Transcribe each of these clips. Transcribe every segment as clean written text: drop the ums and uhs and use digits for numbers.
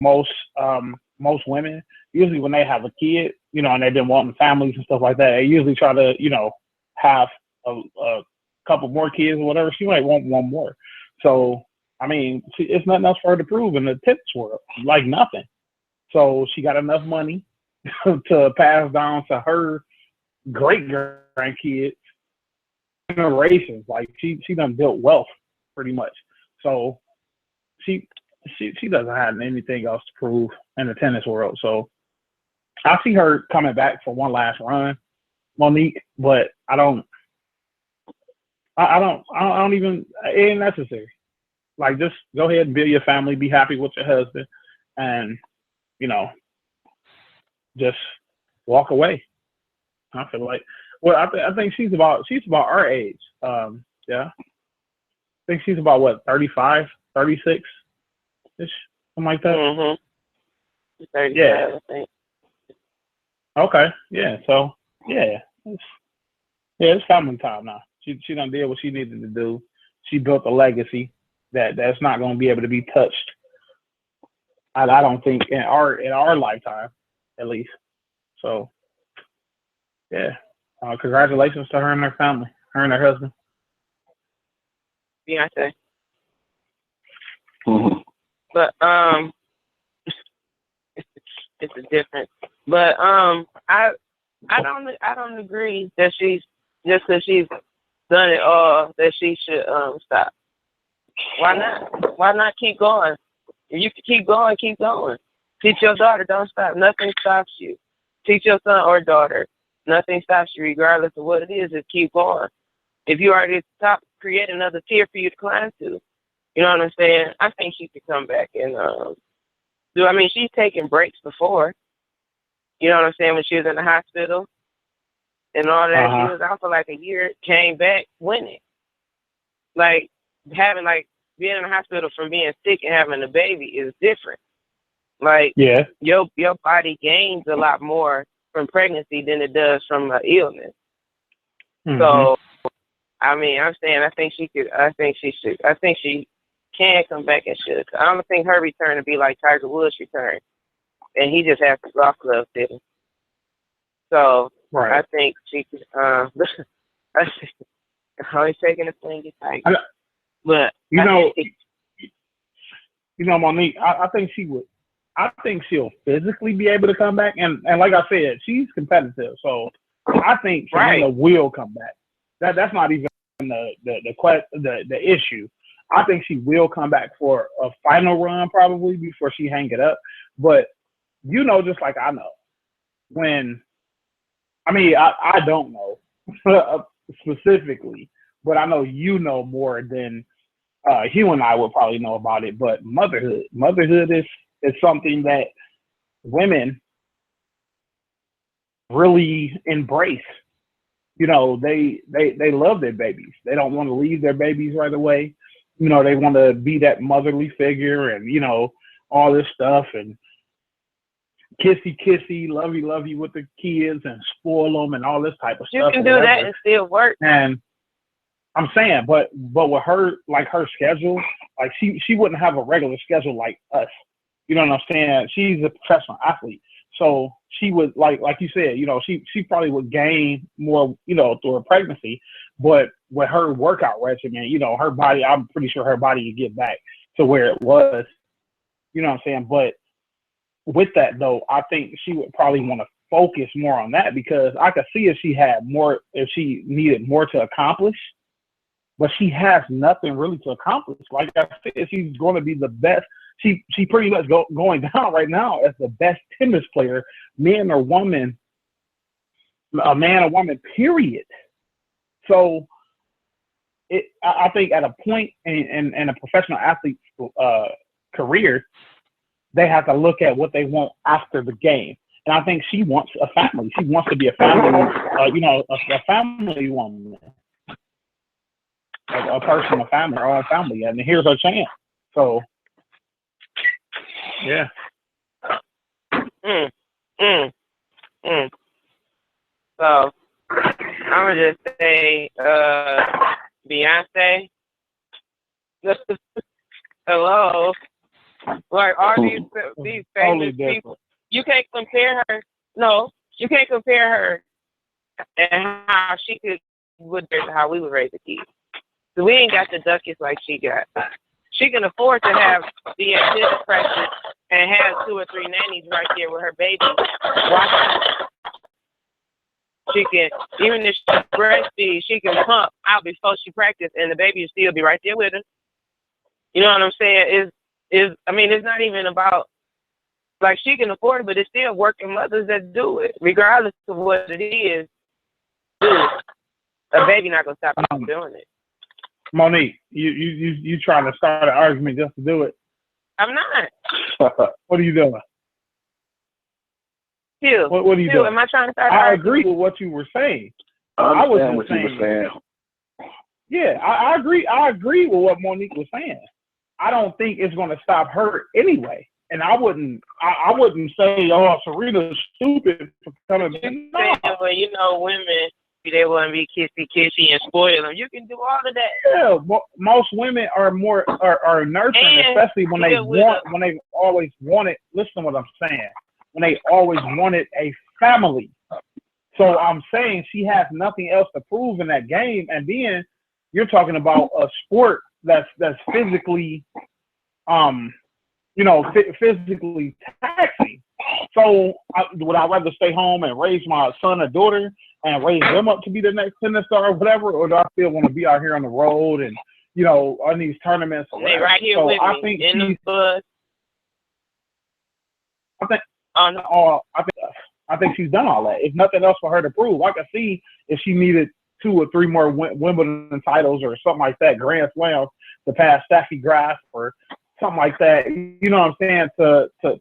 most most women usually when they have a kid, and they've been wanting families and stuff like that, they usually try to have a couple more kids or whatever. She might want one more. So I mean, it's nothing else for her to prove in the tennis world, like nothing. So she got enough money to pass down to her great grandkids generations. Like she done built wealth pretty much. So she she doesn't have anything else to prove in the tennis world. So I see her coming back for one last run, Monique, but I don't even, it ain't necessary. Like, just go ahead and build your family, be happy with your husband, and, you know, just walk away. I feel like, well, I think she's about our age. Yeah. I think she's about what, 35, 36 ish, something like that. Mm-hmm. 35, Yeah. I think. Okay. Yeah. So yeah, it's family time now. She done did what she needed to do. She built a legacy that's not going to be able to be touched. I don't think in our lifetime, at least. So yeah, congratulations to her and her family, her and her husband. Beyonce. Mm-hmm. But it's a difference. But I don't agree that she's just because she's done it all that she should stop. Why not? Why not keep going? If you can keep going, keep going. Teach your daughter, don't stop. Nothing stops you. Teach your son or daughter, nothing stops you, regardless of what it is. Just keep going. If you already stop, create another tier for you to climb to. You know what I'm saying? I think she could come back and do. I mean, she's taken breaks before. You know what I'm saying? When she was in the hospital and all that, she was out for like a year, came back winning. Like being in the hospital from being sick and having a baby is different. Like Yeah. your body gains a lot more from pregnancy than it does from illness. Mm-hmm. So I mean, I'm saying I think she could. I think she should. I think she can come back and should. I don't think her return to be like Tiger Woods' return, and he just has the golf club sitting. So Right. I think she could. I think always taking a swing at Tiger, but Monique, I think she would. I think she'll physically be able to come back, and like I said, she's competitive, so I think Serena will come back. That's not even the issue. I think she will come back for a final run probably before she hang it up. But just like I know, I don't know specifically, but I know more than Hugh and I would probably know about it. But motherhood is something that women really embrace. They love their babies. They don't want to leave their babies right away. They want to be that motherly figure and, all this stuff and kissy, lovey with the kids and spoil them and all this type of stuff. You can do that and still work. And I'm saying, but with her, like her schedule, like she wouldn't have a regular schedule like us. You know what I'm saying? She's a professional athlete. So she would, like you said, she probably would gain more, through her pregnancy. But with her workout regimen, her body, I'm pretty sure her body would get back to where it was. You know what I'm saying? But with that, though, I think she would probably want to focus more on that because I could see if she needed more to accomplish. But she has nothing really to accomplish. Like I said, she's going to be the best. She pretty much going down right now as the best tennis player, man or woman, period. So I think at a point in a professional athlete's career, they have to look at what they want after the game. And I think she wants a family. She wants to be a family, a family woman. A person, a family, her own family, and here's her chance. So, yeah. So, I'm gonna just say, Beyonce. Hello. Like all these Totally famous different. people, you can't compare her. No, you can't compare her and how she could with how we would raise a kid. So we ain't got the ducats like she got. She can afford to have the tennis practice and have 2 or 3 nannies right there with her baby watching. She can, even if she breastfeeds, she can pump out before she practices, and the baby will still be right there with her. You know what I'm saying? I mean, it's not even about, like, she can afford it, but it's still working mothers that do it, regardless of what it is. Do it. A baby not gonna stop you doing it. Monique, you trying to start an argument just to do it? I'm not. What are you doing? Still, what are you doing? Am I trying to start? I agree with what you were saying. I understand what you were saying. Yeah, I agree. I agree with what Monique was saying. I don't think it's going to stop her anyway. And I wouldn't say, oh, Serena's stupid for coming. No. Well, you know, women, they want to be kissy and spoil them. You can do all of that. Yeah, most women are nurturing, and especially when they've always wanted. Listen to what I'm saying. When they always wanted a family. So I'm saying she has nothing else to prove in that game. And then you're talking about a sport that's physically, physically taxing. So would I rather stay home and raise my son or daughter and raise them up to be the next tennis star or whatever, or do I still want to be out here on the road and on these tournaments? They right here with me in the bus. I think she's done all that. It's nothing else for her to prove. I could see if she needed 2 or 3 more Wimbledon titles or something like that, Grand Slam to pass Steffi Graf or something like that. You know what I'm saying?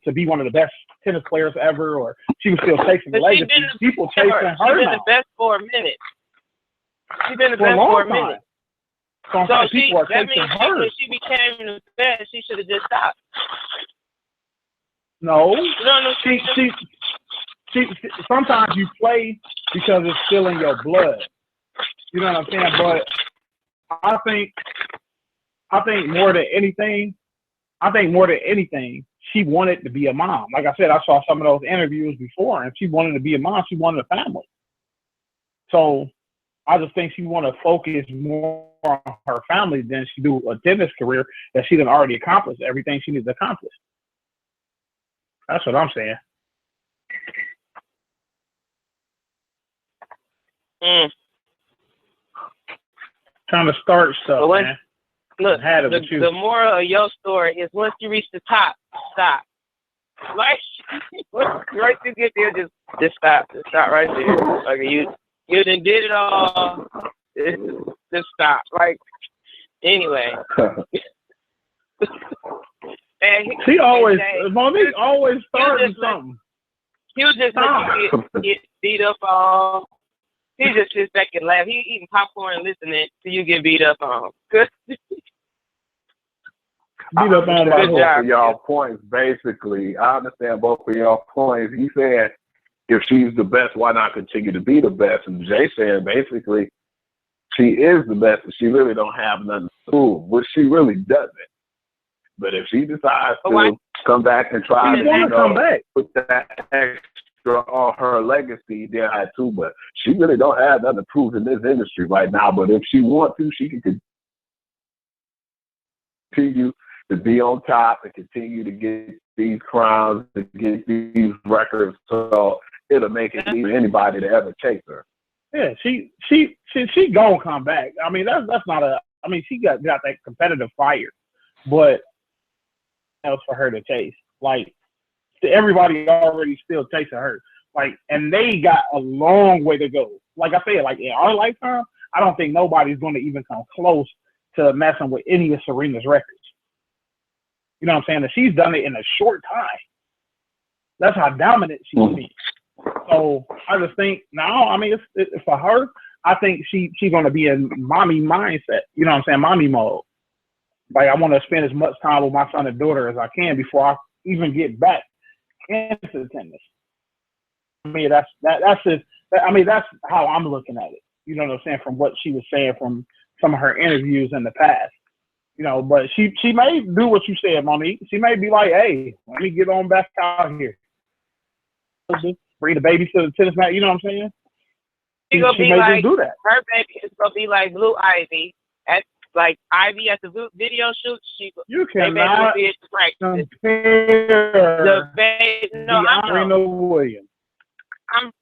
To be one of the best tennis players ever, or she was still chasing the legacy. People chasing her now. She's been the best for a minute. She's been the best for a minute. So that means when she became the best, she should have just stopped. No. No. She sometimes you play because it's still in your blood. You know what I'm saying? But I think more than anything, she wanted to be a mom. Like I said, I saw some of those interviews before, and she wanted to be a mom. She wanted a family. So I just think she wanted to focus more on her family than she do a tennis career that she done already accomplished everything she needs to accomplish. That's what I'm saying. Trying to start stuff, man. Look, the moral of your story is once you reach the top, stop. Like, right you get there, just stop. Just stop right there. Like you done did it all. Just stop. Like, anyway. Monique always starting something. He'll just let you get beat up on. He just sits back and laugh. He eating popcorn and listening till you get beat up on. I understand both of y'all points, basically. I understand both of y'all points. He said, if she's the best, why not continue to be the best? And Jay said, basically, she is the best, and she really don't have nothing to prove, which she really doesn't. But if she decides to come back and try to put that extra on her legacy, then I too. But she really don't have nothing to prove in this industry right now. But if she wants to, she can continue to be on top and continue to get these crowns, to get these records. So it'll make it easy for anybody to ever chase her. Yeah, she gonna come back. I mean, that's not a. I mean, she got that competitive fire, but else for her to chase. Like, everybody already still chasing her. Like, and they got a long way to go. Like I said, like in our lifetime, I don't think nobody's going to even come close to messing with any of Serena's records. You know what I'm saying? And she's done it in a short time. That's how dominant she's been. So I just think it's for her. I think she's going to be in mommy mindset. You know what I'm saying? Mommy mode. Like, I want to spend as much time with my son and daughter as I can before I even get back into tennis. I mean, that's how I'm looking at it. You know what I'm saying? From what she was saying from some of her interviews in the past. You know, but she may do what you said, Monique. She may be like, hey, let me get on back out here. Bring the baby to the tennis mat, you know what I'm saying? She gonna be may like, do that. Her baby is gonna be like Blue Ivy at Ivy at the video shoot. You cannot compare the baby. No, DeAndre Williams.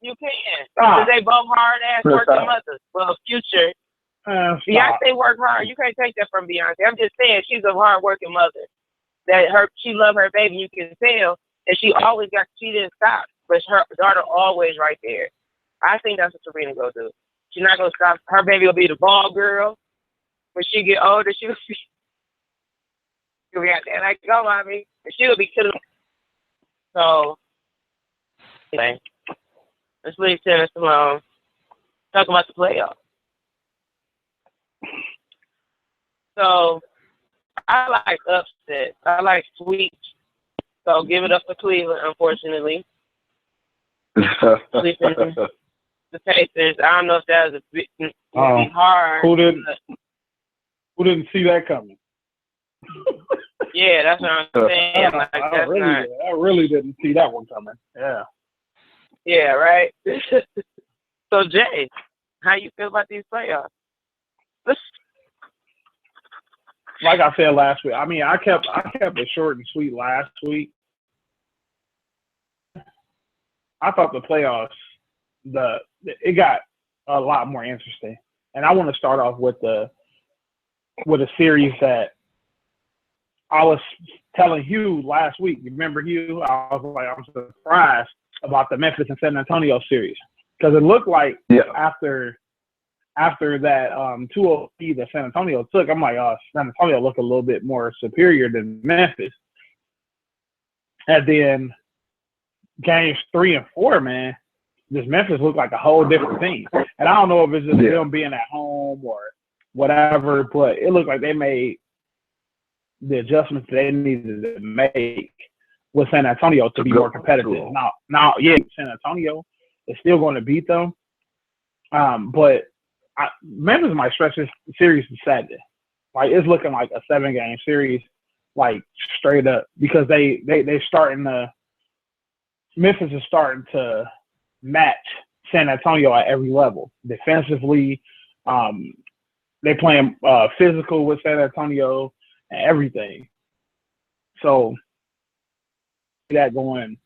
You can because they both hard ass working mothers. Well, Future. Beyonce work hard. You can't take that from Beyonce. I'm just saying she's a hard working mother. She love her baby. You can tell, and she didn't stop. But her daughter always right there. I think that's what Serena gonna do. She's not gonna stop. Her baby will be the ball girl. When she get older, she'll be out there like, go, mommy. And she'll be killing. So, anyway, let's leave tennis alone. Talk about the playoffs. So, I like upset. I like sweeps. So, give it up for Cleveland, unfortunately. The Pacers. I don't know if that was a bit hard. Who didn't see that coming? Yeah, that's what I'm saying. I really didn't see that one coming. Yeah. Yeah, right. So Jay, how you feel about these playoffs? Like I said last week, I mean, I kept it short and sweet last week. I thought the playoffs, it got a lot more interesting, and I want to start off with a series that I was telling Hugh last week. You remember Hugh? I was like, I'm surprised about the Memphis and San Antonio series because it looked like after that 2-0 lead that San Antonio took, I'm like, San Antonio looked a little bit more superior than Memphis. And then games 3 and 4, man, this Memphis looked like a whole different team. And I don't know if it's just them being at home or whatever, but it looked like they made the adjustments they needed to make with San Antonio to be more competitive. Now, San Antonio is still going to beat them, but Memphis might stretch this series to 7. Like, it's looking like a 7-game series, like, straight up, because they starting to – Memphis is starting to match San Antonio at every level. Defensively, they playing physical with San Antonio and everything. So that going,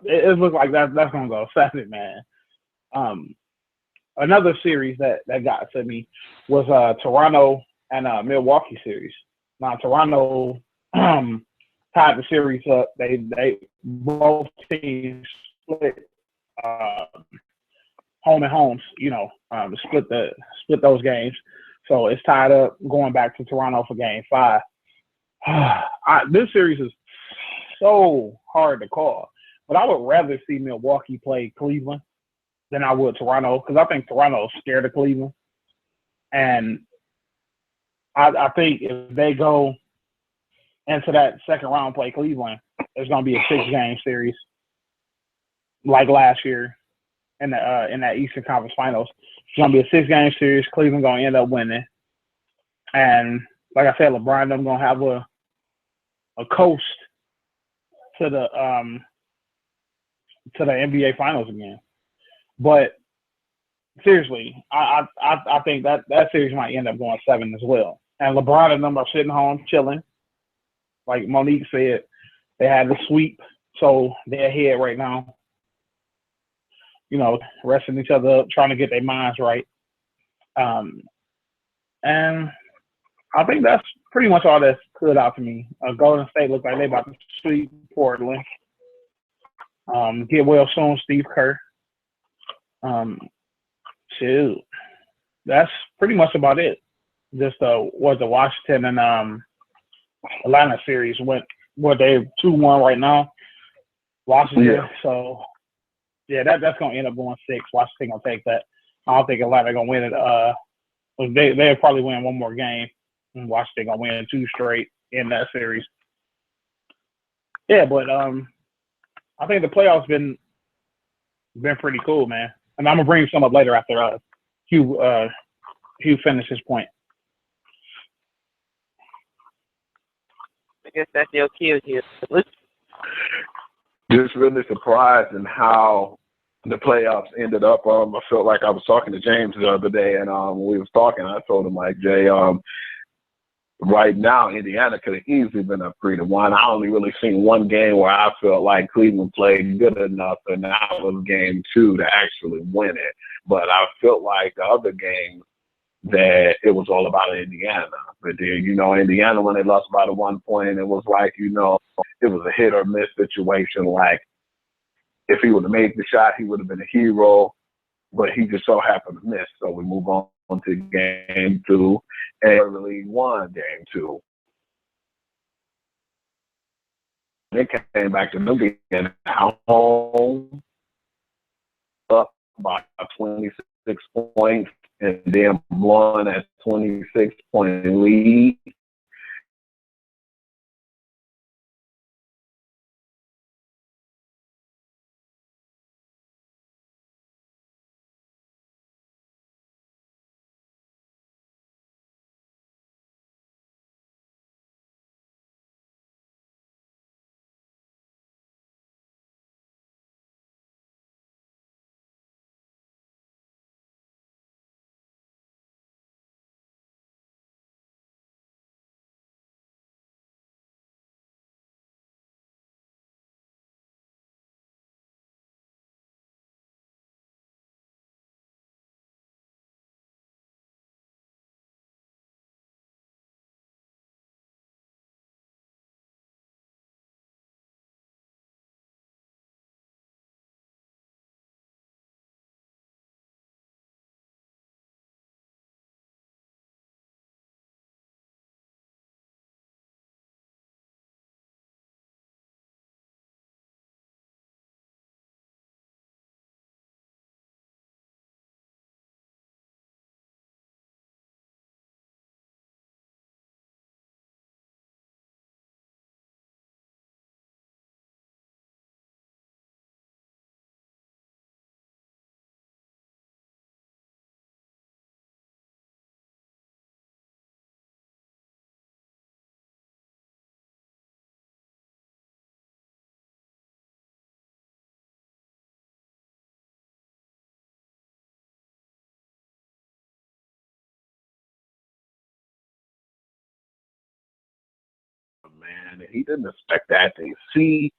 it looks like that's going to go 7, man. Another series that got to me was Toronto and Milwaukee series. Now Toronto tied the series up. They both teams split home and homes. You know, split those games. So it's tied up, going back to Toronto for Game 5. This series is so hard to call, but I would rather see Milwaukee play Cleveland than I would Toronto, because I think Toronto's scared of Cleveland. And I think if they go into that second round play Cleveland, it's going to be a 6-game series like last year in that Eastern Conference Finals. It's going to be a 6-game series. Cleveland going to end up winning. And like I said, LeBron, I'm going to have a coast to the NBA Finals again. But seriously, I think that series might end up going 7 as well. And LeBron and them are sitting home chilling. Like Monique said, they had the sweep, so they're ahead right now. You know, resting each other up, trying to get their minds right. And I think that's pretty much all that stood out to me. Golden State looked like they about to sweep Portland. Get well soon, Steve Kerr. Shoot, that's pretty much about it. Just was the Washington and Atlanta series went they 2-1 right now. Washington. Yeah. So yeah, that's gonna end up going 6. Washington gonna take that. I don't think Atlanta gonna win it. They'll probably win one more game. And Washington gonna win 2 straight in that series. Yeah, but I think the playoffs been pretty cool, man. And I'm gonna bring some up later after Hugh finished his point. guess that's your cue here. Just really surprised in how the playoffs ended up. I felt like I was talking to James the other day, and when we was talking, I told him, like, Jay, right now, Indiana could have easily been up 3-1. I only really seen one game where I felt like Cleveland played good enough, and that was game 2 to actually win it. But I felt like the other games that it was all about Indiana. But then, Indiana, when they lost by the 1 point, it was like, it was a hit or miss situation. Like, if he would have made the shot, he would have been a hero, but he just so happened to miss. So we move on to game 2, and really won game 2. They came back to them again at home, up by 26 points, and then blowing at 26-point lead. Man, he didn't expect that to see,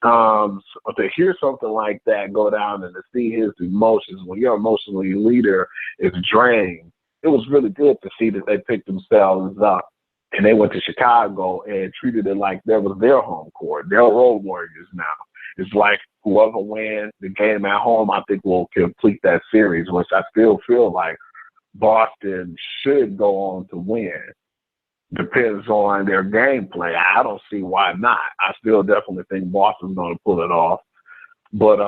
to hear something like that go down and to see his emotions when your emotionally leader is drained. It was really good to see that they picked themselves up and they went to Chicago and treated it like that was their home court. They're role warriors now. It's like whoever wins the game at home, I think will complete that series, which I still feel like Boston should go on to win. Depends on their gameplay. I don't see why not. I still definitely think Boston's going to pull it off. But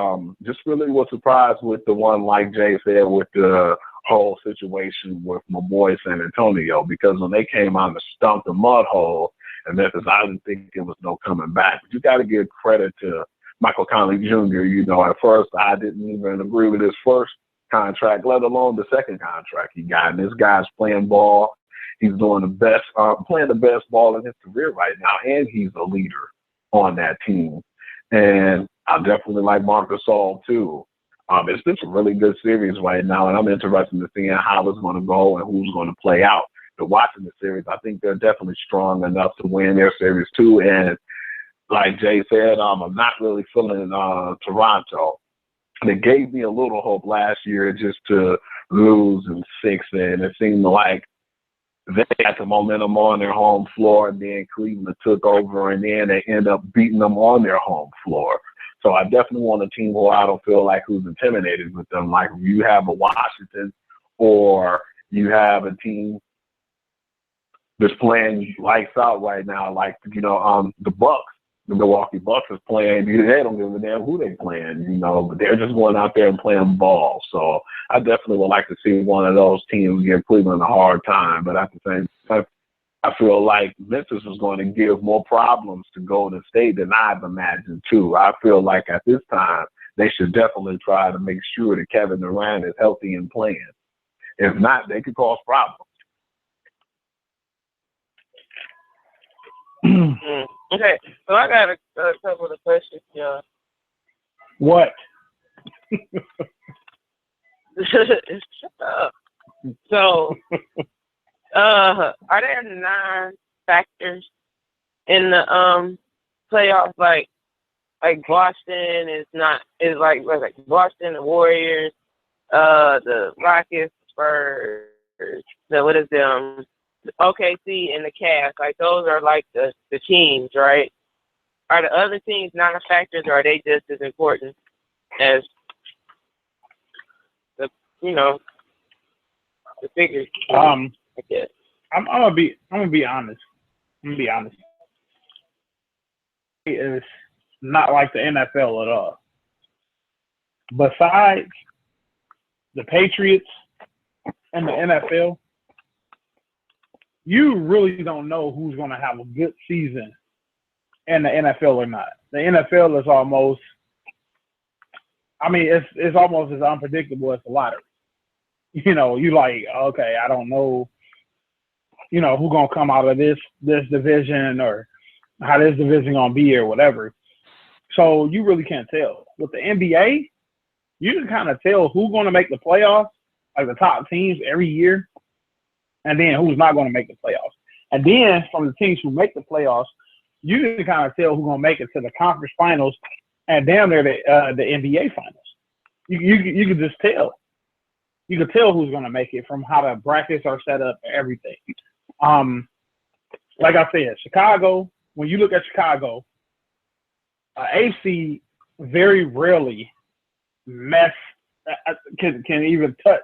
just really was surprised with the one, like Jay said, with the whole situation with my boy San Antonio, because when they came out and stumped the mud hole and Memphis, I didn't think it was no coming back. But you got to give credit to Michael Conley Jr. At first I didn't even agree with his first contract, let alone the second contract he got. And this guy's playing ball. He's doing the best, playing the best ball in his career right now, and he's a leader on that team. And I definitely like Marc Gasol too. It's been a really good series right now, and I'm interested in seeing how it's going to go and who's going to play out. But watching the series, I think they're definitely strong enough to win their series too. And like Jay said, I'm not really feeling Toronto. And it gave me a little hope last year just to lose in 6, and it seemed like they had the momentum on their home floor, and then Cleveland took over, and then they end up beating them on their home floor. So I definitely want a team who I don't feel like who's intimidated with them. Like you have a Washington or you have a team that's playing lights out right now, like, the Bucks. The Milwaukee Bucks is playing. They don't give a damn who they playing, but they're just going out there and playing ball. So I definitely would like to see one of those teams give Cleveland a hard time. But at the same time, I feel like Memphis is going to give more problems to Golden State than I've imagined, too. I feel like at this time, they should definitely try to make sure that Kevin Durant is healthy and playing. If not, they could cause problems. Okay, so I got a couple of questions, y'all. What? Shut up. So, are there 9 factors in the playoffs? Like Boston is like Boston, the Warriors, the Rockets, Spurs, the OKC and the Cavs. Like those are like the teams, right? Are the other teams non-factors, or are they just as important as the figures? I guess. I'm gonna be honest. It's not like the NFL at all. Besides the Patriots and the NFL, you really don't know who's going to have a good season in the NFL or not. The NFL is almost, it's almost as unpredictable as the lottery. You like, okay, I don't know, who's going to come out of this division or how this division going to be or whatever. So you really can't tell. With the NBA, you can kind of tell who's going to make the playoffs, like the top teams every year, and then who's not going to make the playoffs. And then from the teams who make the playoffs, you can kind of tell who's going to make it to the conference finals and damn near the NBA finals. You can just tell. You can tell who's going to make it from how the brackets are set up and everything. Like I said, Chicago, when you look at Chicago, AFC very rarely can even touch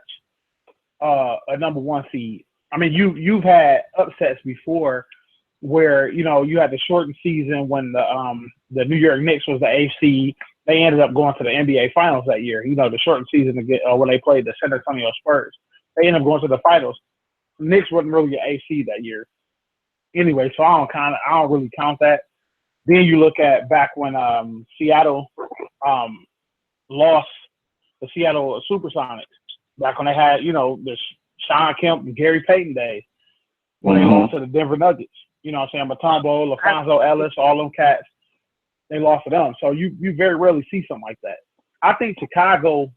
a number 1 seed. I mean, you've had upsets before where you had the shortened season when the New York Knicks was the AFC. They ended up going to the NBA Finals that year. The shortened season when they played the San Antonio Spurs. They ended up going to the finals. The Knicks wasn't really an AFC that year. Anyway, so I don't really count that. Then you look at back when Seattle lost the Seattle Supersonics, back when they had, the Sean Kemp and Gary Payton days, when they lost to the Denver Nuggets. You know what I'm saying? Mutombo, LaFonso Ellis, all them cats, they lost to them. So you very rarely see something like that. I think Chicago,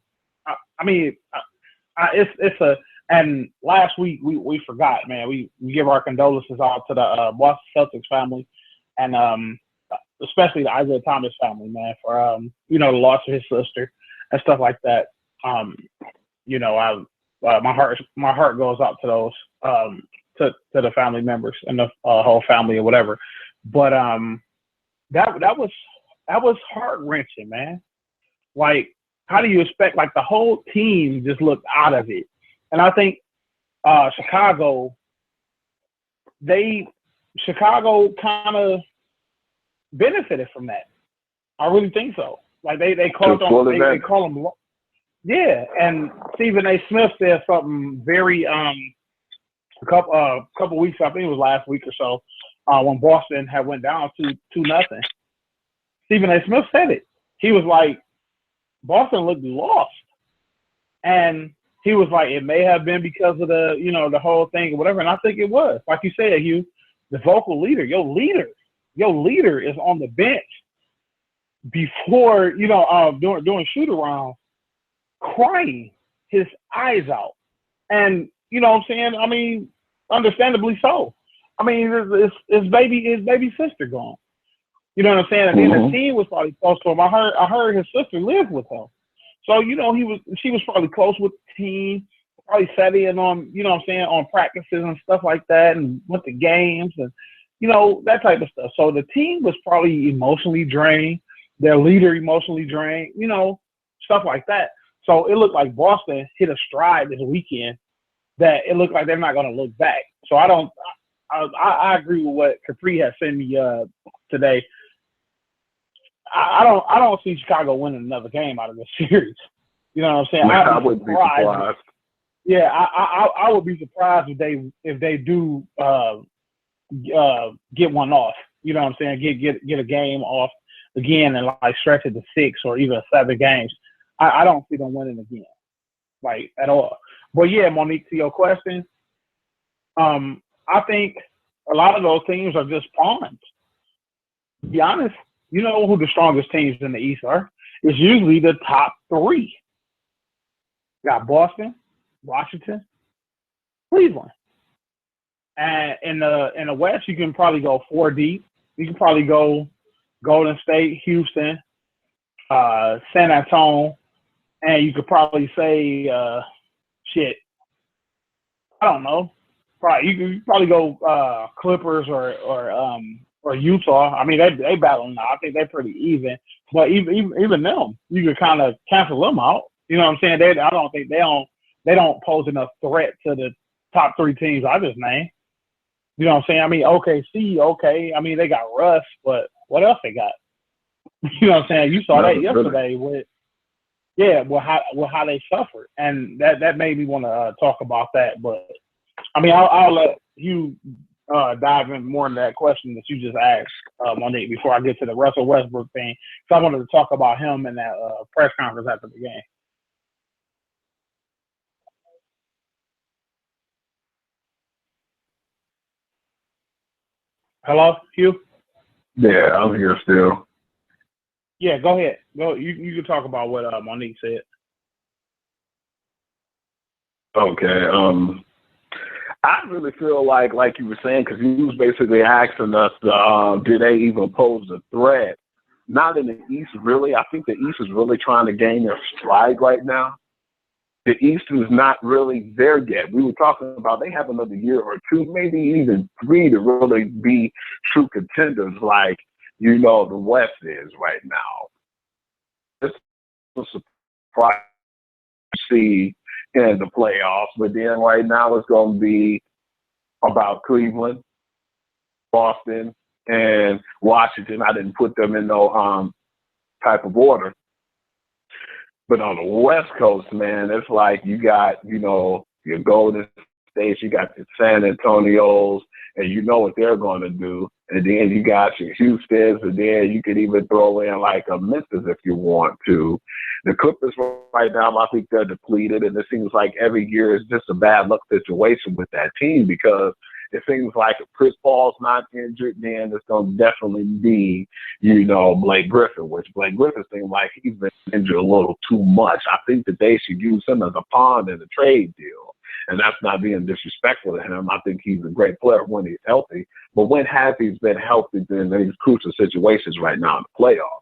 and last week we forgot, man. We give our condolences out to the Boston Celtics family and especially the Isaiah Thomas family, man, for the loss of his sister and stuff like that. My heart goes out to those to the family members and the whole family or whatever. But that was heart-wrenching, man. Like, how do you expect, like, the whole team just looked out of it? And I think Chicago kind of benefited from that. I really think so. Like, they call them. Yeah, and Stephen A. Smith said something very a couple weeks, I think it was last week or so, when Boston had went down 2-0. Stephen A. Smith said it. He was like, Boston looked lost, and he was like, it may have been because of the whole thing or whatever, and I think it was. Like you said, Hugh, the vocal leader, your leader is on the bench before during shoot around, crying his eyes out. And you know what I'm saying? I mean, understandably so. I mean, his baby sister gone. You know what I'm saying? And then the team was probably close to him. I heard his sister lived with him. So, she was probably close with the team, probably sat in on, on practices and stuff like that, and went to games and, that type of stuff. So the team was probably emotionally drained, their leader emotionally drained, stuff like that. So it looked like Boston hit a stride this weekend that it looked like they're not going to look back. So I agree with what Capri has sent me today. I don't see Chicago winning another game out of this series. You know what I'm saying? I would be surprised. Yeah, I would be surprised if they do get one off. You know what I'm saying? Get a game off again and like stretch it to 6 or even 7 games. I don't see them winning again, like at all. But yeah, Monique, to your question, I think a lot of those teams are just pawns. be honest, you know who the strongest teams in the East are? It's usually the top three. You got Boston, Washington, Cleveland. And in the West, you can probably go four deep. You can probably go Golden State, Houston, San Antonio, and you could probably say shit. I don't know. Probably you could probably go Clippers or Utah. I mean they battling now. I think they're pretty even. But even them, you could kind of cancel them out. You know what I'm saying? I don't think they don't pose enough threat to the top three teams I just named. You know what I'm saying? I mean, OKC, okay. I mean, they got Russ, but what else they got? You know what I'm saying? You saw that yesterday with how they suffered, and that made me want to talk about that. But I mean, I'll let you dive in more into that question that you just asked, Monique, before I get to the Russell Westbrook thing. So I wanted to talk about him in that press conference after the game. Hello, Hugh? Yeah, I'm here still. Yeah, go ahead. Go. You can talk about what Monique said. Okay. I really feel like you were saying, because you was basically asking us, did they even pose a threat? Not in the East, really. I think the East is really trying to gain their stride right now. The East is not really there yet. We were talking about they have another year or two, maybe even three, to really be true contenders like, the West is right now. It's a surprise to see in the playoffs, but then right now it's going to be about Cleveland, Boston, and Washington. I didn't put them in no type of order. But on the West Coast, man, it's like you got, your Golden States, you got the San Antonios, and you know what they're going to do. And then you got your Houstons, and then you could even throw in like a Memphis if you want to. The Clippers right now, I think they're depleted, and it seems like every year is just a bad luck situation with that team, because it seems like if Chris Paul's not injured, then it's going to definitely be, Blake Griffin, which Blake Griffin seems like he's been injured a little too much. I think that they should use him as a pawn in a trade deal. And that's not being disrespectful to him. I think he's a great player when he's healthy. But when has he been healthy in these crucial situations right now in the playoffs?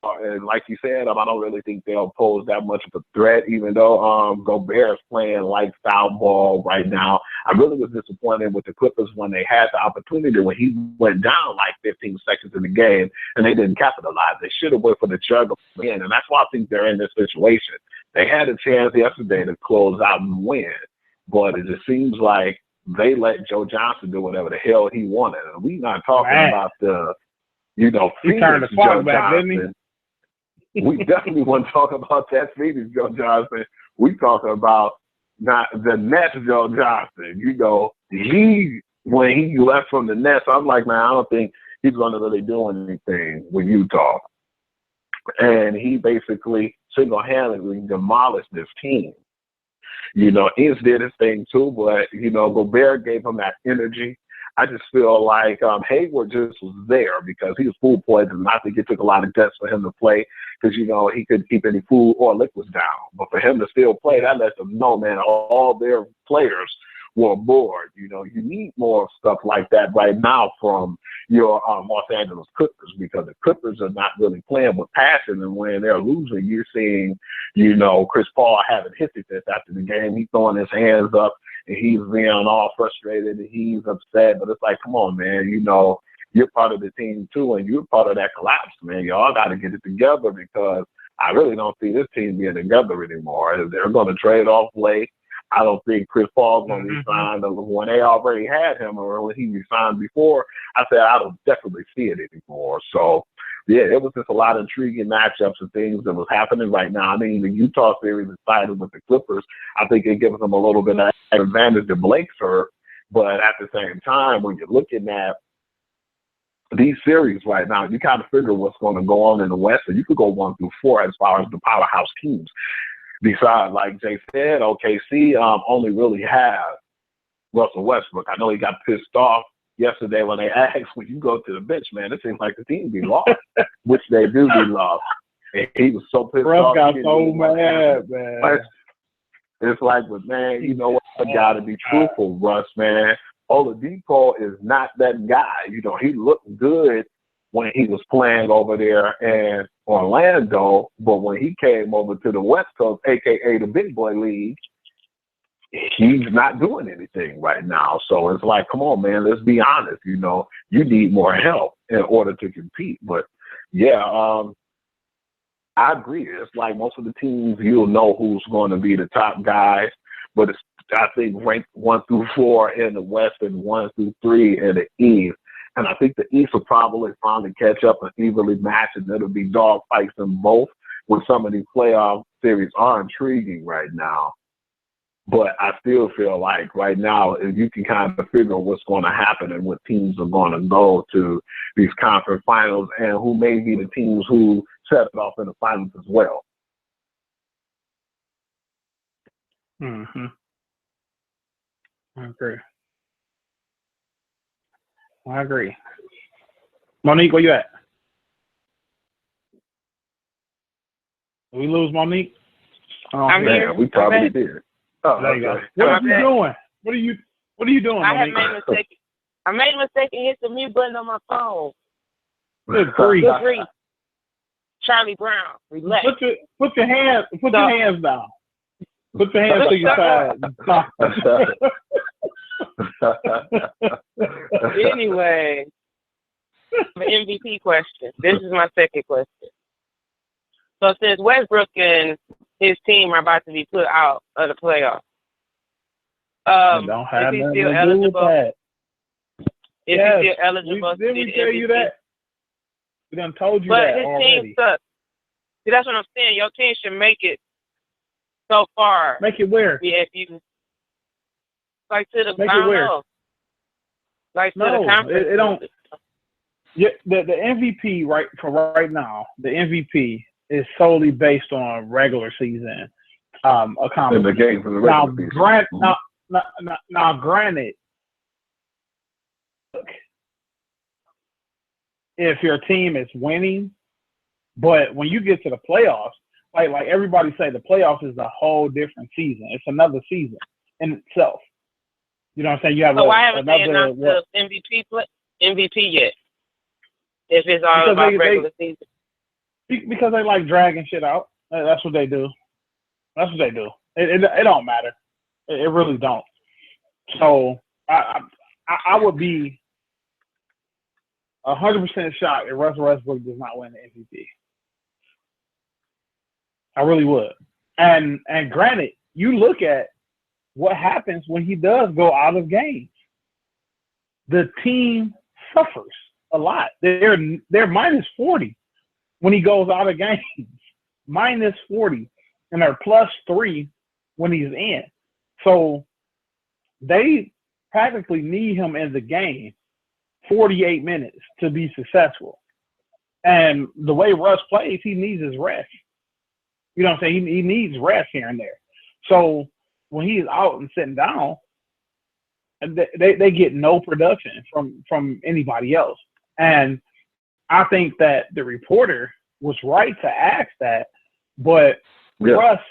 And like you said, I don't really think they'll pose that much of a threat, even though Gobert is playing like foul ball right now. I really was disappointed with the Clippers when they had the opportunity, when he went down like 15 seconds in the game and they didn't capitalize. They should have went for the juggle again, and that's why I think they're in this situation. They had a chance yesterday to close out and win, but it just seems like they let Joe Johnson do whatever the hell he wanted. And we're not talking about the, he turned the clock back, didn't he? We definitely want to talk about that Phoenix Joe Johnson. We talking about not the Nets Joe Johnson. When he left from the Nets, I'm like, man, I don't think he's going to really do anything with Utah. And he basically single-handedly demolished this team. Ince did his thing too, but, Gobert gave him that energy. I just feel like Hayward just was there because he was food poisoned. I think it took a lot of guts for him to play because, he couldn't keep any food or liquids down. But for him to still play, that lets them know, man, all their players were bored. You need more stuff like that right now from your Los Angeles Clippers, because the Clippers are not really playing with passion. And when they're losing, you're seeing, Chris Paul having hissy-fits after the game. He's throwing his hands up. And he's being all frustrated and he's upset. But it's like, come on, man, you're part of the team too, and you're part of that collapse, man. Y'all got to get it together, because I really don't see this team being together anymore. They're going to trade off Blake. I don't think Chris Paul's going to resign. When they already had him, or when he resigned before, I said I don't definitely see it anymore. So, yeah, it was just a lot of intriguing matchups and things that was happening right now. I mean, the Utah series is sided with the Clippers. I think it gives them a little bit of advantage to Blake's hurt. But at the same time, when you're looking at these series right now, you kind of figure what's going to go on in the West. And you could go 1 through 4 as far as the powerhouse teams. Besides, like Jay said, OKC only really have Russell Westbrook. I know he got pissed off, yesterday when they asked, when you go to the bench, man, it seems like the team be lost, which they do be lost. And he was so pissed Russ off. got so mad, man. It's like, but man, you know what? I got to be truthful, Russ, man. Oladipo is not that guy. You know, he looked good when he was playing over there in Orlando, but when he came over to the West Coast, a.k.a. the Big Boy League, he's not doing anything right now. So it's like, come on, man, let's be honest. You know, you need more help in order to compete. But, yeah, I agree. It's like most of the teams, you'll know who's going to be the top guys, but it's, I think, ranked 1 through 4 in the West and 1 through 3 in the East. And I think the East will probably finally catch up and evenly match, and it'll be dog fights in both, when some of these playoff series are intriguing right now. But I still feel like right now, if you can kind of figure what's going to happen and what teams are going to go to these conference finals and who may be the teams who set it off in the finals as well. Mm-hmm. I agree. Monique, where you at? Did we lose Monique? I'm here. Yeah, we probably did. Oh, there you go. What are you doing? What are you doing, Monique? I made a mistake and hit the mute button on my phone. Good grief. Charlie Brown, relax. Put your hands down. Put your hands to your side. Anyway, the MVP question. This is my second question. So since Westbrook and his team are about to be put out of the playoffs, don't have is he nothing still to do eligible? with that. Is he still eligible? Didn't we tell you that? We done told you but that his already. Team sucks. See, that's what I'm saying. Your team should make it so far. Make it where? Yeah, if you like to the make it where? Like no, to the conference. It don't. Yeah, the MVP right now, the MVP is solely based on regular season accomplishments. In the game for the regular season. Now, granted, if your team is winning, but when you get to the playoffs, like everybody say, the playoffs is a whole different season. It's another season in itself. You know what I'm saying? You have why haven't they announced the MVP yet? If it's all about regular season. Because they like dragging shit out. That's what they do. It don't matter. It really don't. So I would be 100% shocked if Russell Westbrook does not win the MVP. I really would. And granted, you look at what happens when he does go out of games. The team suffers a lot. They're minus 40 when he goes out of games. Minus 40. And they're plus 3 when he's in. So they practically need him in the game 48 minutes to be successful. And the way Russ plays, he needs his rest. You know what I'm saying? He needs rest here and there. So when he's out and sitting down, they get no production from anybody else. And I think that the reporter was right to ask that, but Russ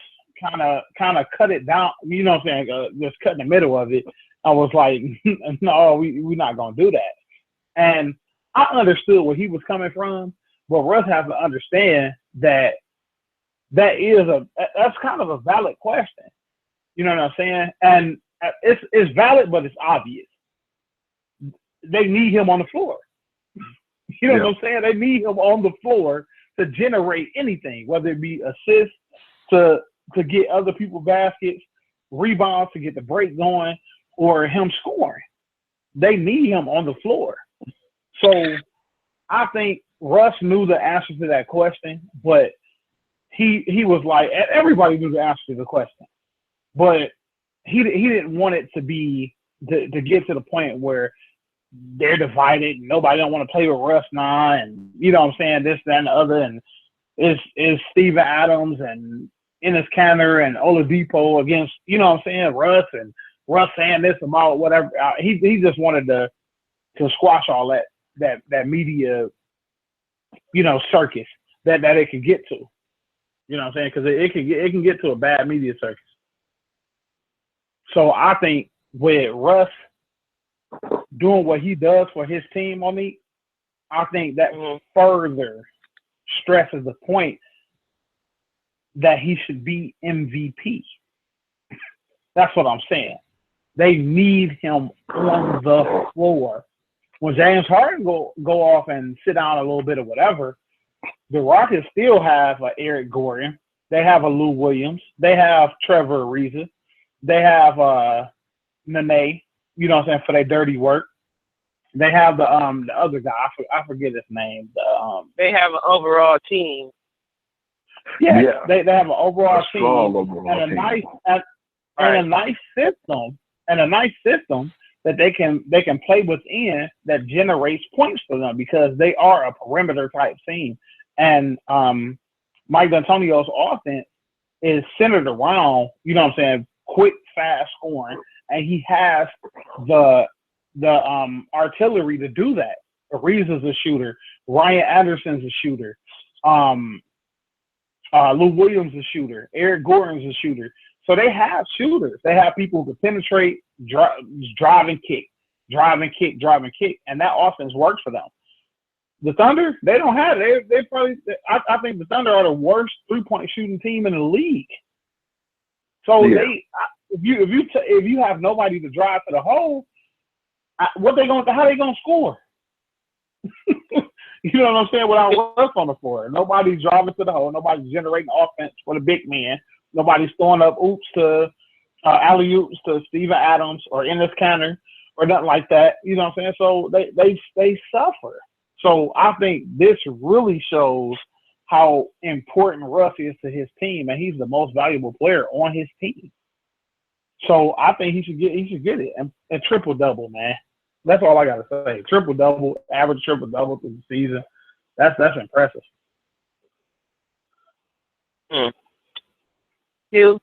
kind of cut it down. You know what I'm saying? Just cut in the middle of it. I was like, no, we're not going to do that. And I understood where he was coming from, but Russ has to understand that that's kind of a valid question. You know what I'm saying? And it's valid, but it's obvious. They need him on the floor. You know what I'm saying? They need him on the floor to generate anything, whether it be assists to get other people baskets, rebounds to get the break going, or him scoring. They need him on the floor. So I think Russ knew the answer to that question, but he was like, everybody knew the answer to the question, but he didn't want it to be to get to the point where they're divided. Nobody don't want to play with Russ now, and you know what I'm saying, this, that, and the other, and is Steven Adams and Enes Kanter and Oladipo against, you know what I'm saying, Russ, and Russ saying this about whatever. He just wanted to to squash all that media, circus that it can get to. You know what I'm saying? Because it can get to a bad media circus. So I think with Russ doing what he does for his team, I think that further stresses the point that he should be MVP. That's what I'm saying. They need him on the floor. When James Harden go off and sit down a little bit or whatever, the Rockets still have Eric Gordon. They have a Lou Williams. They have Trevor Ariza. They have Nene, for their dirty work. They have the other guy. I forget his name. They have an overall team. Yeah. They have an overall team and a nice system that they can play within that generates points for them because they are a perimeter type team. And Mike D'Antonio's offense is centered around, quick, fast scoring, and he has the artillery to do that. Ariza's a shooter. Ryan Anderson's a shooter. Lou Williams is a shooter. Eric Gordon's a shooter. So they have shooters. They have people who can penetrate, drive and kick, and that offense works for them. The Thunder, they don't have it. They probably. I think the Thunder are the worst 3-point shooting team in the league. So if you have nobody to drive to the hole, how they gonna score? You know what I'm saying? Without Russ on the floor, nobody's driving to the hole. Nobody's generating offense for the big man. Nobody's throwing up alley oops to Steven Adams or Enes Kanter or nothing like that. You know what I'm saying? So they suffer. So I think this really shows how important Russ is to his team, and he's the most valuable player on his team. So I think he should get it and triple double, man. That's all I gotta say. Triple double, average triple double through the season. That's impressive. You?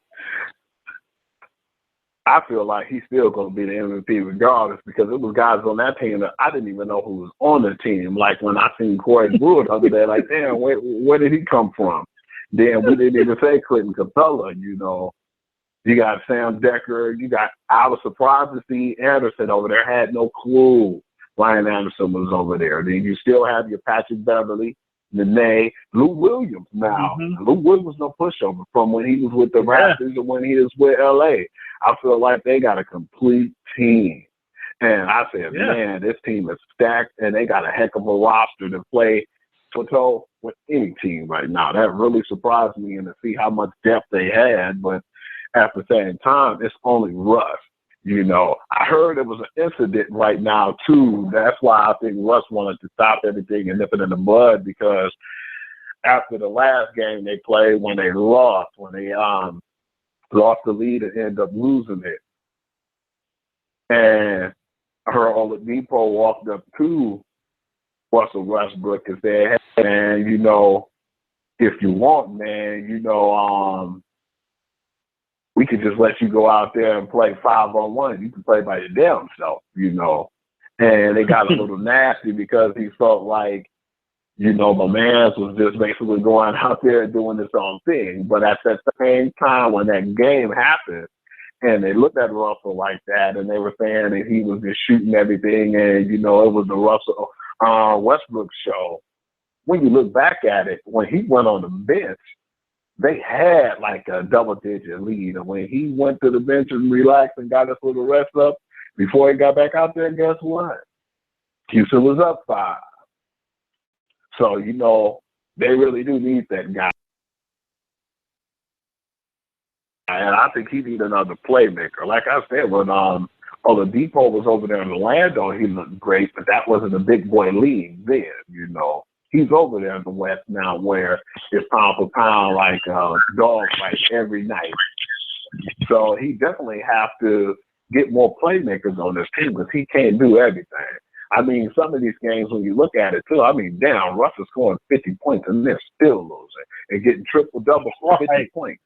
I feel like he's still going to be the MVP regardless because it was guys on that team that I didn't even know who was on the team. Like when I seen Corey Brewer the other day, like, damn, where did he come from? Then we didn't even say Clinton Capella, You got Sam Decker. I was surprised to see Anderson over there. Had no clue Ryan Anderson was over there. Then you still have your Patrick Beverly, Nene, Lou Williams now. Lou Williams was no pushover from when he was with the Raptors and when he was with LA. I feel like they got a complete team. And I said, man, this team is stacked and they got a heck of a roster to play toe with any team right now. That really surprised me and to see how much depth they had. But at the same time, it's only Russ. I heard there was an incident right now, too. That's why I think Russ wanted to stop everything and nip it in the bud because after the last game they played, when they lost the lead and ended up losing it. And her Oladipo walked up to Russell Westbrook and said, hey, man, if you want, man, we could just let you go out there and play 5-on-1. You can play by your damn self, And they got a little nasty because he felt like, my man was just basically going out there and doing his own thing. But at that same time when that game happened and they looked at Russell like that and they were saying that he was just shooting everything and, it was the Russell Westbrook show. When you look back at it, when he went on the bench, they had like a double-digit lead. And when he went to the bench and relaxed and got his little rest up before he got back out there, guess what? Houston was up 5. So, they really do need that guy. And I think he needs another playmaker. Like I said, when Oladipo was over there in Orlando, he looked great, but that wasn't a big boy league then, He's over there in the West now where it's pound for pound like dog fight every night. So he definitely have to get more playmakers on this team because he can't do everything. I mean, some of these games, when you look at it, too, damn, Russ is scoring 50 points and they're still losing and getting triple-double for 50 points.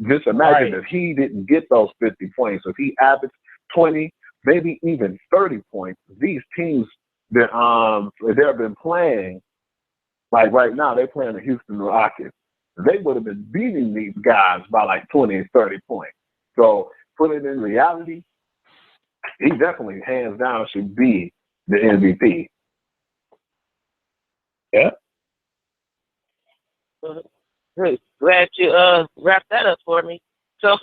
Just imagine if he didn't get those 50 points, if he averaged 20, maybe even 30 points, these teams that they've been playing, like right now, they're playing the Houston Rockets. They would have been beating these guys by like 20 and 30 points. So put it in reality, he definitely hands down should be the MVP. Yeah. Glad you wrapped that up for me. So,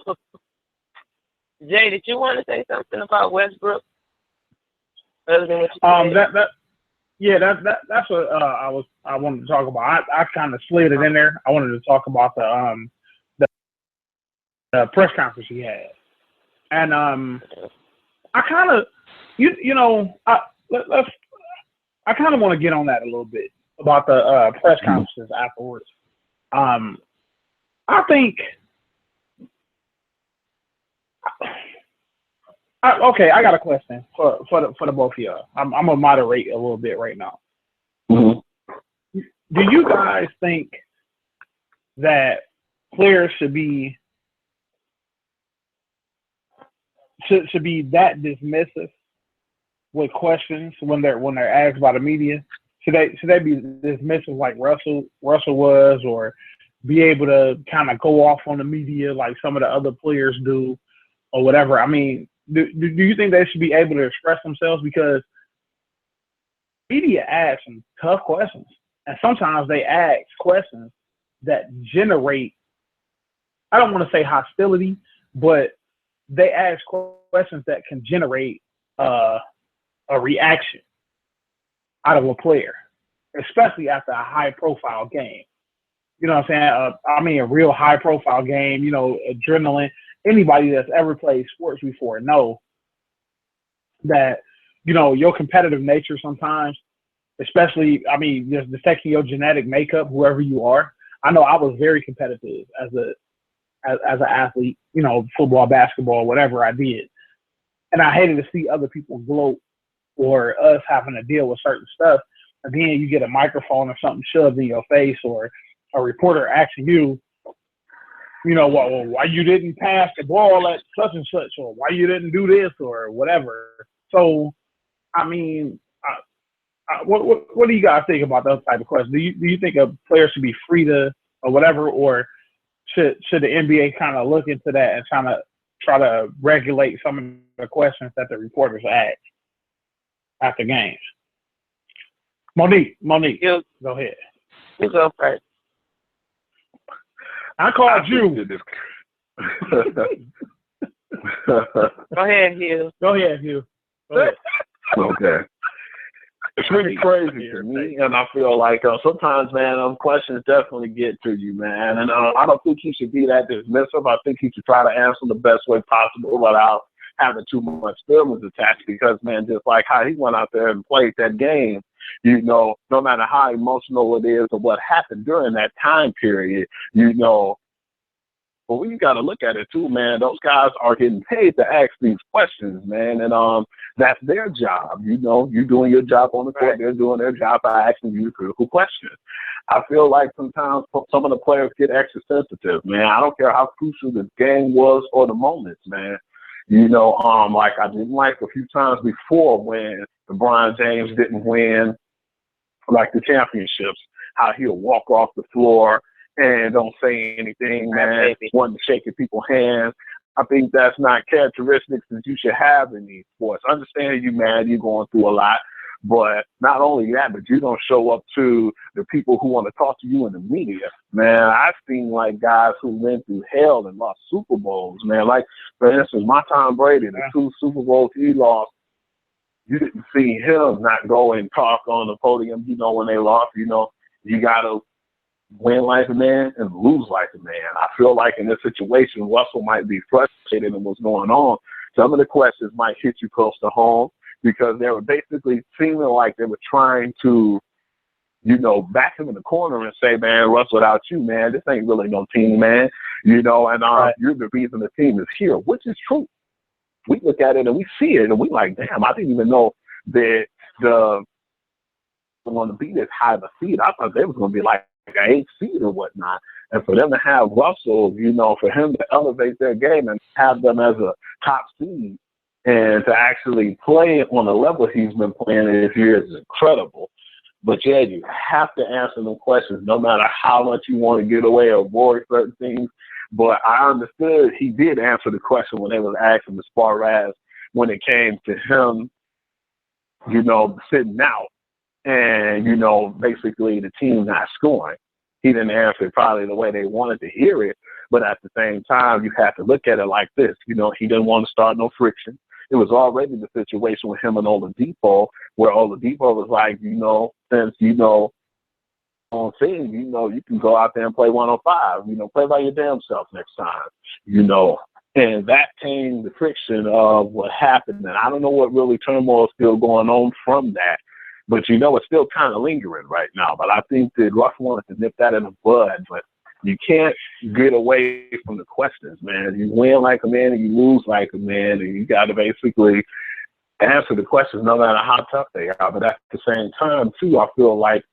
Jay, did you want to say something about Westbrook? Other than what you said? That's what I wanted to talk about. I kind of slid it in there. I wanted to talk about the press conference he had, and I kind of I kind of want to get on that a little bit about the press conferences afterwards. I think. Okay, I got a question for the both of y'all. I'm gonna moderate a little bit right now. Mm-hmm. Do you guys think that players should be that dismissive with questions when they're asked by the media? Should they be dismissive like Russell was, or be able to kind of go off on the media like some of the other players do, or whatever? I mean, do you think they should be able to express themselves? Because media asks some tough questions, and sometimes they ask questions that generate, I don't want to say hostility, but they ask questions that can generate a reaction out of a player, especially after a high-profile game. You know what I'm saying? I mean, a real high-profile game, adrenaline. Anybody that's ever played sports before know that, your competitive nature sometimes, especially, I mean, just affecting your genetic makeup, whoever you are. I know I was very competitive as an athlete, football, basketball, whatever I did. And I hated to see other people gloat or us having to deal with certain stuff. And then you get a microphone or something shoved in your face, or a reporter asking you, why you didn't pass the ball at such and such, or why you didn't do this, or whatever. So, I mean, what do you guys think about those type of questions? Do you think a player should be free to, or whatever, or should the NBA kind of look into that and try to regulate some of the questions that the reporters ask after games? Monique, go ahead. You go first. I called you. Go ahead, Hugh. Go ahead. Okay. It's really crazy to me, and I feel like sometimes, man, questions definitely get to you, man. And I don't think he should be that dismissive. I think he should try to answer the best way possible without having too much feelings attached. Because, man, just like how he went out there and played that game, no matter how emotional it is or what happened during that time period, but we got to look at it too, man. Those guys are getting paid to ask these questions, man, and that's their job. You're doing your job on the court. Right. They're doing their job by asking you critical questions. I feel like sometimes some of the players get extra sensitive, man. I don't care how crucial the game was or the moments, man. Like I didn't like a few times before when LeBron James didn't win, like the championships, how he'll walk off the floor and don't say anything, man, wanting to shake people's hands. I think that's not characteristics that you should have in these sports. I understand you, man, you're going through a lot, but not only that, but you don't show up to the people who want to talk to you in the media. Man, I've seen, like, guys who went through hell and lost Super Bowls, man. Like, for instance, my Tom Brady, the 2 Super Bowls he lost, you didn't see him not go and talk on the podium, when they lost. You got to win like a man and lose like a man. I feel like in this situation, Russell might be frustrated in what's going on. Some of the questions might hit you close to home because they were basically seeming like they were trying to, back him in the corner and say, man, Russ, without you, man, this ain't really no team, man. Right. You're the reason the team is here, which is true. We look at it and we see it and we like, damn, I didn't even know that the going to be this high of a seed. I thought they was going to be like an 8 seed or whatnot. And for them to have Russell, for him to elevate their game and have them as a top seed And to actually play on the level he's been playing this year is incredible. But yeah, you have to answer them questions no matter how much you want to get away or avoid certain things. But I understood he did answer the question when they was asking as far as when it came to him, you know, sitting out and, you know, basically the team not scoring. He didn't answer it probably the way they wanted to hear it. But at the same time, you have to look at it like this. You know, he didn't want to start no friction. It was already the situation with him and Oladipo, where Oladipo was like, you know, since, you know, on thing, you know, you can go out there and play 105, you know, play by your damn self next time, you know. And that came the friction of what happened. And I don't know what really turmoil is still going on from that. But, you know, it's still kind of lingering right now. But I think that Russ wanted to nip that in the bud. But you can't get away from the questions, man. You win like a man and you lose like a man. And you got to basically answer the questions no matter how tough they are. But at the same time, too, I feel like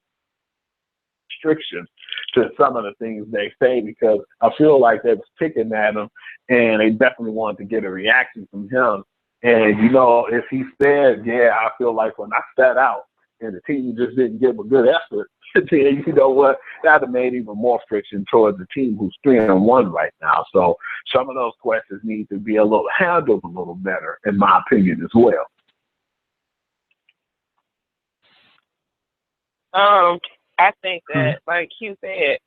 restriction to some of the things they say because I feel like they was picking at him and they definitely wanted to get a reaction from him. And, you know, if he said, yeah, I feel like when I sat out and the team just didn't give a good effort, then you know what, that would have made even more friction towards the team who's 3-1 right now. So some of those questions need to be handled a little better, in my opinion, as well. I think that, like Q said,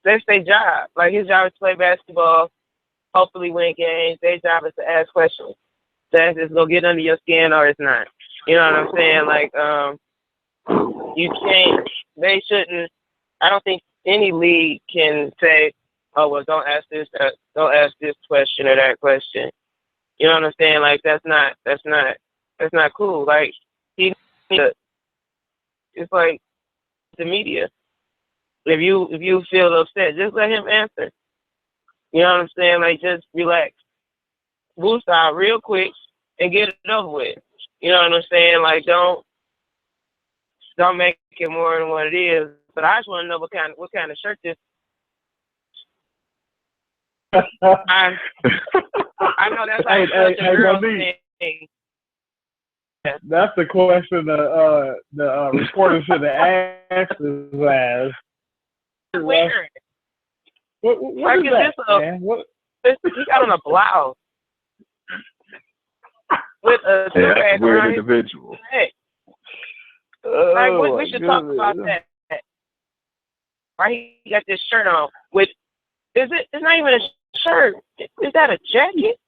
that's their job. Like, his job is to play basketball, hopefully win games. Their job is to ask questions. That's just going to get under your skin or it's not. You know what I'm saying? Like, you can't, they shouldn't, I don't think any league can say, oh, well, don't ask this question or that question. You know what I'm saying? Like, that's not cool. Like, it's like the media. If you feel upset, just let him answer. You know what I'm saying? Like, just relax. Boost out real quick and get it over with. You know what I'm saying? Like, don't make it more than what it is. But I just want to know what kind of shirt this. I know that's like a girl thing. That's the question the reporter should have asked his ass. Weird. What like, is that, man? He got on a blouse with a that's weird individual. Like, we should talk about that. Right? He got this shirt on with. It's not even a shirt. Is that a jacket?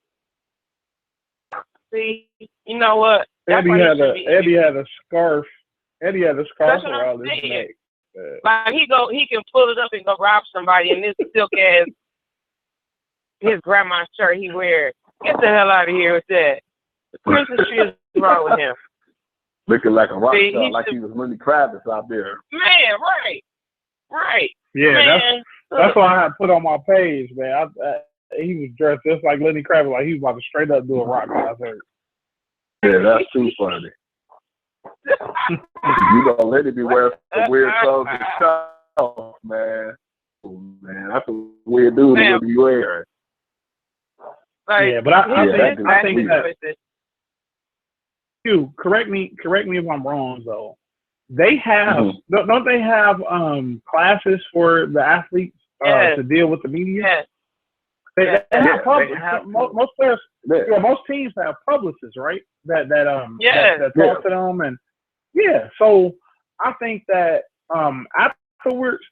See, you know what? Eddie had a scarf. Eddie had a scarf around his neck. Like, he can pull it up and go rob somebody in this silk ass his grandma's shirt he wears. Get the hell out of here with that. The Christmas tree is wrong with him. Looking like a rock star, like he was Lenny Kravitz out there. Man, right. Yeah, man, that's what I had put on my page, man. He was dressed just like Lenny Kravitz, like he was about to straight up do a rock concert. Yeah, that's too funny. You know, Lenny be wearing some weird clothes himself, man. Oh, man, that's a weird dude to be wearing. Like, yeah, but I think that. Hugh, correct me if I'm wrong though. They have don't they have classes for the athletes to deal with the media? Yes. They have publicists. Most players, most teams have publicists, right? That talk to them, and so I think that afterwards,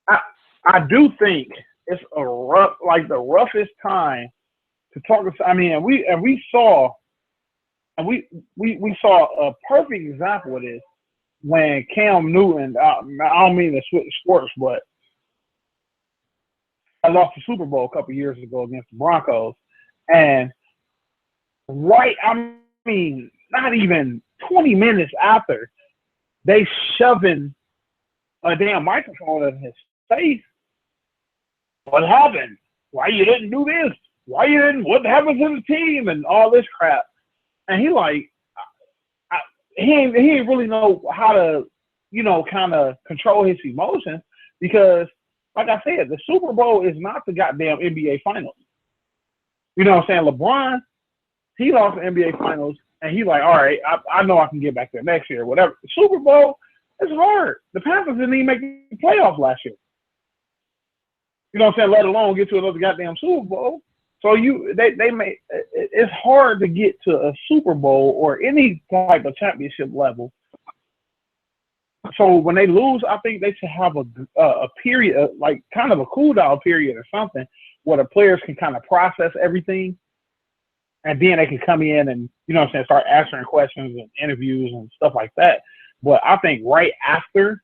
I do think it's the roughest time to talk to. I mean, we saw a perfect example of this when Cam Newton. I don't mean to switch sports, but I lost the Super Bowl a couple years ago against the Broncos, and not even 20 minutes after, they shoving a damn microphone in his face. What happened? Why you didn't do this? Why you didn't? What happened to the team? And all this crap. And he ain't really know how to, kind of control his emotions because, like I said, the Super Bowl is not the goddamn NBA Finals. You know what I'm saying? LeBron, He lost the NBA Finals, and he's like, all right, I know I can get back there next year, whatever. The Super Bowl, it's hard. The Panthers didn't even make the playoffs last year. You know what I'm saying? Let alone get to another goddamn Super Bowl. So they may, it's hard to get to a Super Bowl or any type of championship level. So when they lose, I think they should have a period, like kind of a cool down period or something, where the players can kind of process everything, and then they can come in and, you know what I'm saying, start answering questions and interviews and stuff like that. But I think right after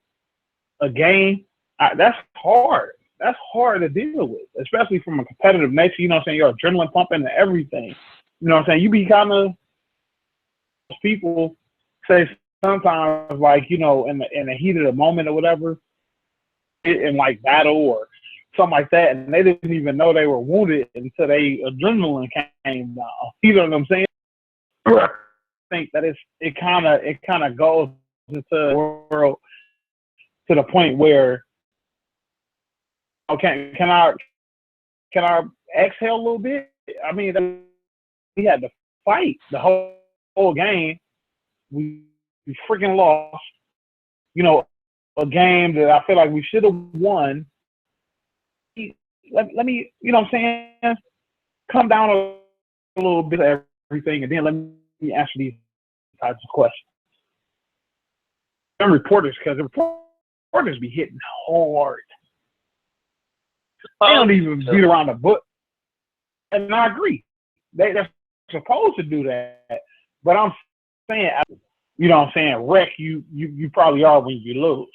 a game, that's hard. That's hard to deal with, especially from a competitive nature. You know what I'm saying? Your adrenaline pumping and everything. You know what I'm saying? You be kind of, people say sometimes, like, you know, in the heat of the moment or whatever, in like battle or something like that, and they didn't even know they were wounded until they adrenaline came down. You know what I'm saying? Right. I think that it kind of goes into the world to the point where, okay, can I exhale a little bit? I mean, we had to fight the whole game. We freaking lost. You know, a game that I feel like we should have won. Let me, you know what I'm saying, come down a little bit of everything, and then let me answer these types of questions. And reporters, because the reporters be hitting hard. They don't even beat around the bush. And I agree. They're supposed to do that. But I'm saying, you know what I'm saying, wreck you probably are when you lose.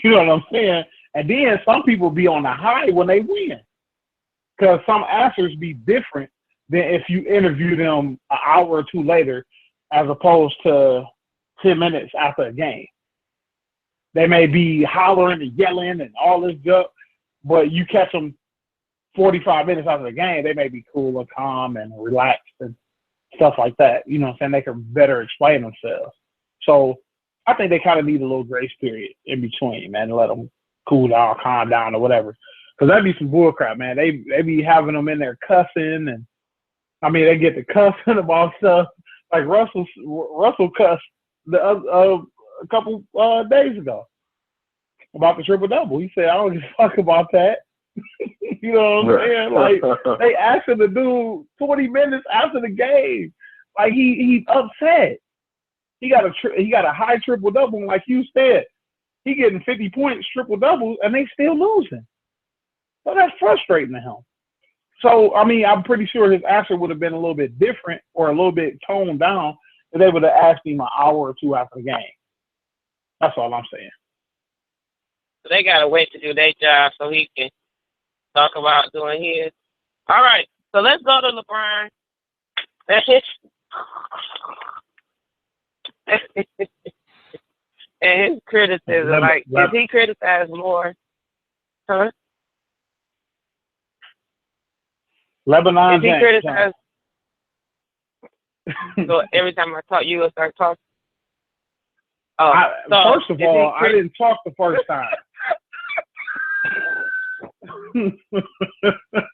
You know what I'm saying? And then some people be on the high when they win. Because some answers be different than if you interview them an hour or two later as opposed to 10 minutes after a game. They may be hollering and yelling and all this stuff, but you catch them 45 minutes after the game, they may be cool and calm and relaxed and stuff like that. You know what I'm saying? They can better explain themselves. So I think they kind of need a little grace period in between, man, to let them cool down, calm down, or whatever. Because that'd be some bullcrap, man. They be having them in there cussing, and I mean, they get to cussing about stuff. Like Russell cussed a couple days ago about the triple-double. He said, I don't give a fuck about that. You know what I'm saying? Like, they asked him to do 20 minutes after the game. Like, he's upset. He got a high triple-double, and like you said, he getting 50 points triple-doubles, and they still losing. So that's frustrating to him. So, I mean, I'm pretty sure his answer would have been a little bit different or a little bit toned down if they would have asked him an hour or two after the game. That's all I'm saying. So they got to wait to do their job so he can talk about doing his. All right, so let's go to LeBron. And his criticism, is he criticized more? Huh? Lebanon. Is he criticized? So every time I talk, you will start talking? Oh, first of all, I didn't talk the first time.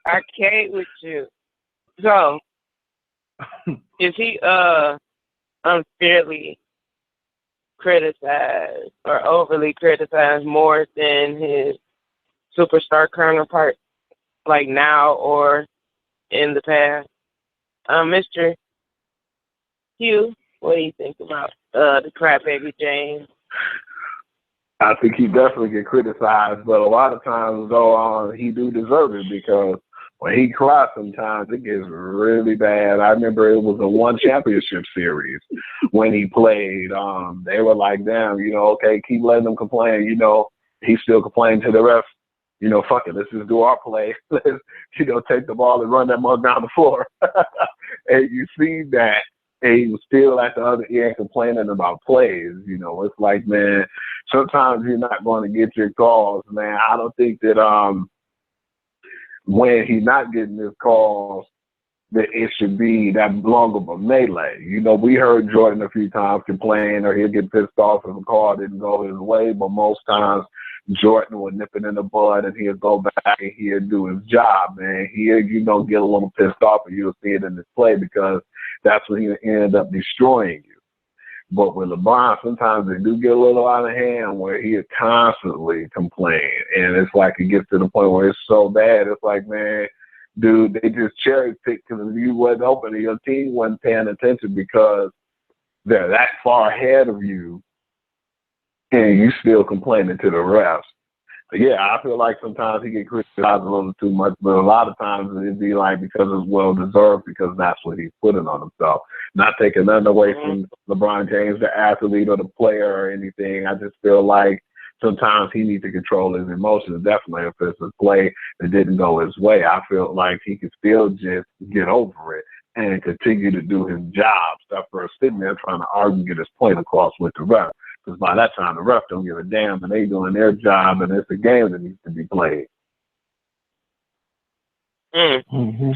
I can't with you. So, is he unfairly criticized or overly criticized more than his superstar counterpart, like now or in the past? Mr. Hugh, what do you think about the crybaby James? I think he definitely get criticized, but a lot of times, though, he do deserve it because when he cries sometimes, it gets really bad. I remember it was a one championship series when he played. They were like, damn, you know, okay, keep letting them complain. You know, he still complained to the ref. You know, fuck it, let's just do our play. Let's, you know, take the ball and run that mug down the floor. And you see that. And he was still at the other end complaining about plays. You know, it's like, man, sometimes you're not going to get your calls, man. I don't think that when he's not getting his calls, that it should be that long of a melee. You know, we heard Jordan a few times complain or he'll get pissed off if a call didn't go his way, but most times Jordan would nip it in the bud and he'll go back and he'll do his job, man. He'll, you know, get a little pissed off and you'll see it in his play because that's when he ended up destroying you. But with LeBron, sometimes they do get a little out of hand where he is constantly complaining. And it's like it gets to the point where it's so bad. It's like, man, dude, they just cherry picked because you wasn't open and your team wasn't paying attention because they're that far ahead of you and you still complaining to the refs. Yeah, I feel like sometimes he get criticized a little too much, but a lot of times it'd be like because it's well deserved because that's what he's putting on himself. Not taking nothing away from LeBron James, the athlete or the player or anything. I just feel like sometimes he needs to control his emotions. Definitely if it's a play that didn't go his way, I feel like he could still just get over it and continue to do his job. Stuff for sitting there trying to argue and get his point across with the ref. Because by that time, the ref don't give a damn, and they doing their job, and it's a game that needs to be played.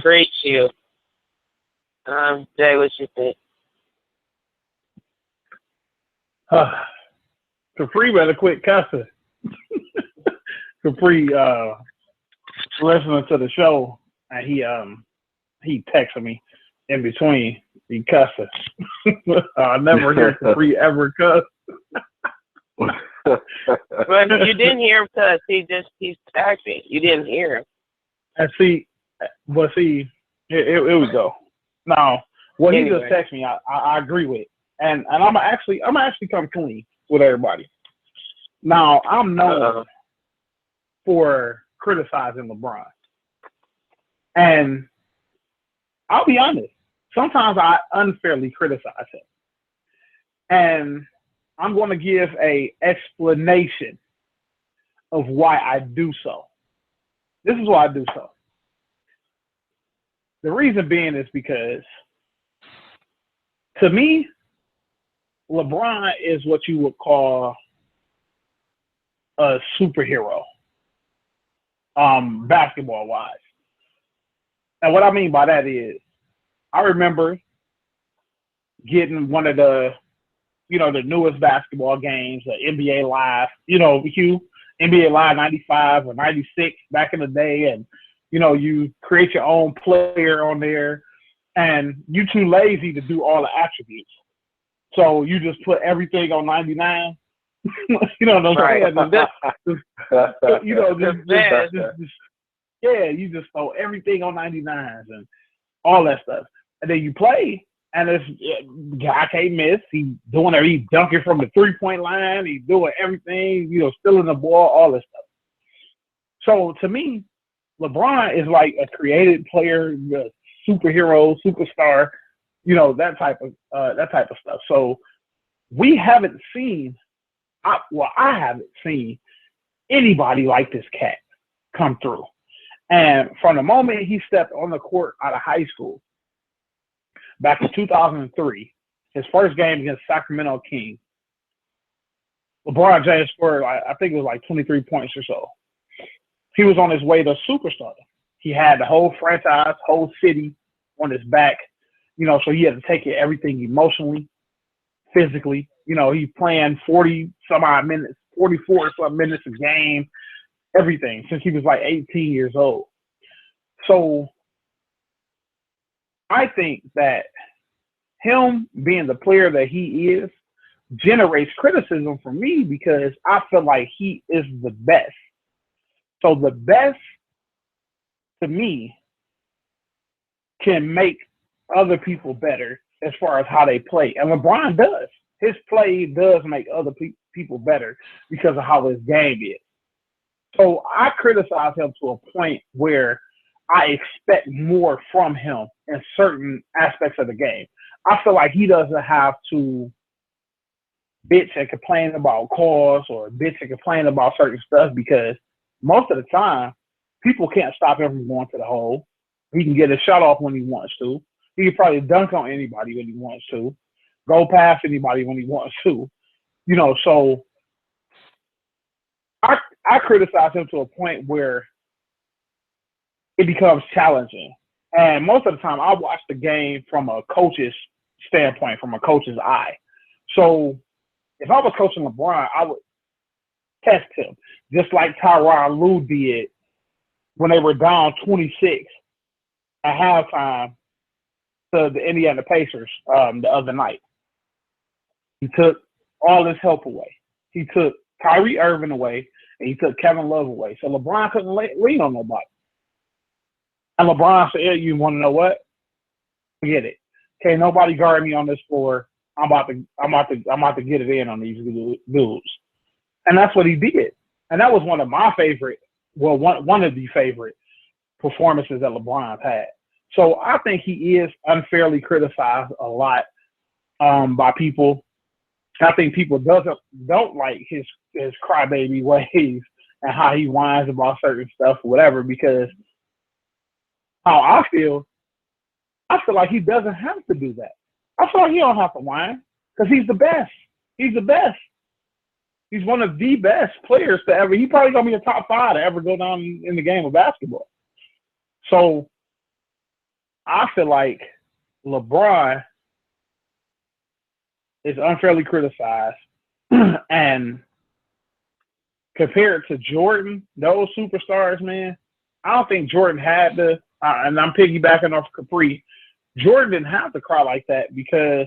Great you. Jay, what you think? Capri better quit cussing. Capri listening to the show, and he texted me in between. He cussing. I never hear Capri ever cuss. But you didn't hear him cuss. He's acting. You didn't hear him. And here we go. Now, what he just texted me, I agree with, and I'm actually come clean with everybody. Now, I'm known for criticizing LeBron, and I'll be honest. Sometimes I unfairly criticize him, and I'm going to give a explanation of why I do so. This is why I do so. The reason being is because, to me, LeBron is what you would call a superhero, basketball-wise. And what I mean by that is, I remember getting one of the newest basketball games, NBA Live, Hugh, NBA Live 95 or 96 back in the day. And, you create your own player on there and you too lazy to do all the attributes. So you just put everything on 99. You know what I'm saying? You just throw everything on 99s and all that stuff. And then you play, and guy can't miss. He's doing it. He's dunking from the 3-point line. He's doing everything, stealing the ball, all this stuff. So to me, LeBron is like a created player, superhero, superstar, that type of stuff. So we haven't seen, I haven't seen anybody like this cat come through. And from the moment he stepped on the court out of high school, back in 2003, his first game against Sacramento Kings, LeBron James scored, I think it was like 23 points or so. He was on his way to superstar. He had the whole franchise, whole city on his back, so he had to take everything emotionally, physically. He's playing 40-some-odd minutes, 44-some minutes a game, everything, since he was like 18 years old. So I think that him being the player that he is generates criticism from me because I feel like he is the best. So the best, to me, can make other people better as far as how they play. And LeBron does. His play does make other people better because of how his game is. So I criticize him to a point where I expect more from him in certain aspects of the game. I feel like he doesn't have to bitch and complain about calls or bitch and complain about certain stuff because most of the time, people can't stop him from going to the hole. He can get a shot off when he wants to. He can probably dunk on anybody when he wants to, go past anybody when he wants to. So I criticize him to a point where it becomes challenging. And most of the time, I watch the game from a coach's standpoint, from a coach's eye. So if I was coaching LeBron, I would test him, just like Tyronn Lue did when they were down 26 at halftime to the Indiana Pacers the other night. He took all his help away. He took Kyrie Irving away, and he took Kevin Love away. So LeBron couldn't lean on nobody. And LeBron said, "You want to know what? Forget it. Okay, nobody guard me on this floor. I'm about to get it in on these dudes." And that's what he did. And that was one of my favorite, well, one of the favorite performances that LeBron's had. So I think he is unfairly criticized a lot by people. I think people don't like his crybaby ways and how he whines about certain stuff or whatever, because how I feel like he doesn't have to do that. I feel like he don't have to whine because he's the best. He's the best. He's one of the best players to ever. He probably gonna be a top 5 to ever go down in the game of basketball. So I feel like LeBron is unfairly criticized, and compared to Jordan, those superstars, man, I don't think Jordan had to. And I'm piggybacking off Capri. Jordan didn't have to cry like that because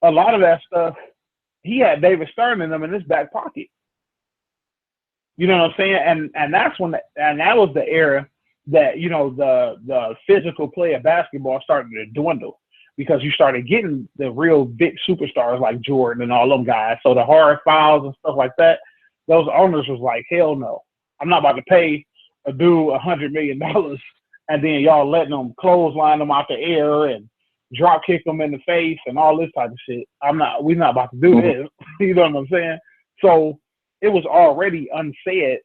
a lot of that stuff, he had David Stern in them in his back pocket. You know what I'm saying? And that's when, and that was the era that, you know, the physical play of basketball started to dwindle because you started getting the real big superstars like Jordan and all them guys. So the hard fouls and stuff like that, those owners was like, hell no, I'm not about to pay a dude $100 million and then y'all letting them clothesline them out the air and drop kick them in the face and all this type of shit. We're not about to do this. You know what I'm saying? So it was already unsaid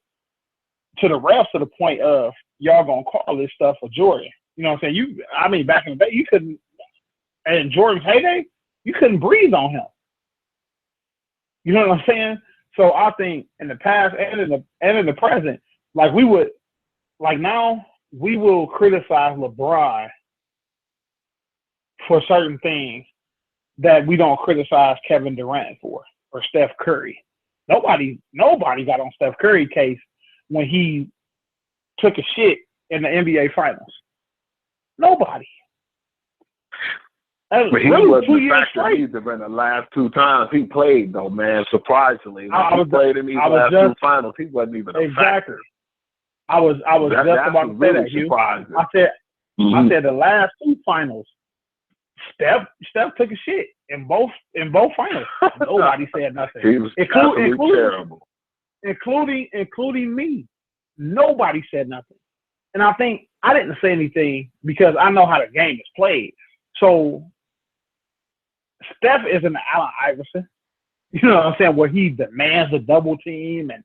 to the refs to the point of y'all gonna call this stuff for Jordan. You know what I'm saying? Back in the day, you couldn't, and Jordan's heyday, you couldn't breathe on him. You know what I'm saying? So I think in the past and in the present, now we will criticize LeBron for certain things that we don't criticize Kevin Durant for or Steph Curry. Nobody got on Steph Curry case when he took a shit in the NBA Finals. Nobody. But he wasn't the factor either in the last 2 times he played, though, man. Surprisingly, when he played in these last 2 finals, he wasn't even a factor. I was just about to say that, Hugh. I said the last 2 finals, Steph took a shit in both finals. Nobody said nothing. He was absolutely terrible. Including me. Nobody said nothing. And I think I didn't say anything because I know how the game is played. So Steph isn't an Allen Iverson. You know what I'm saying? Where he demands a double team and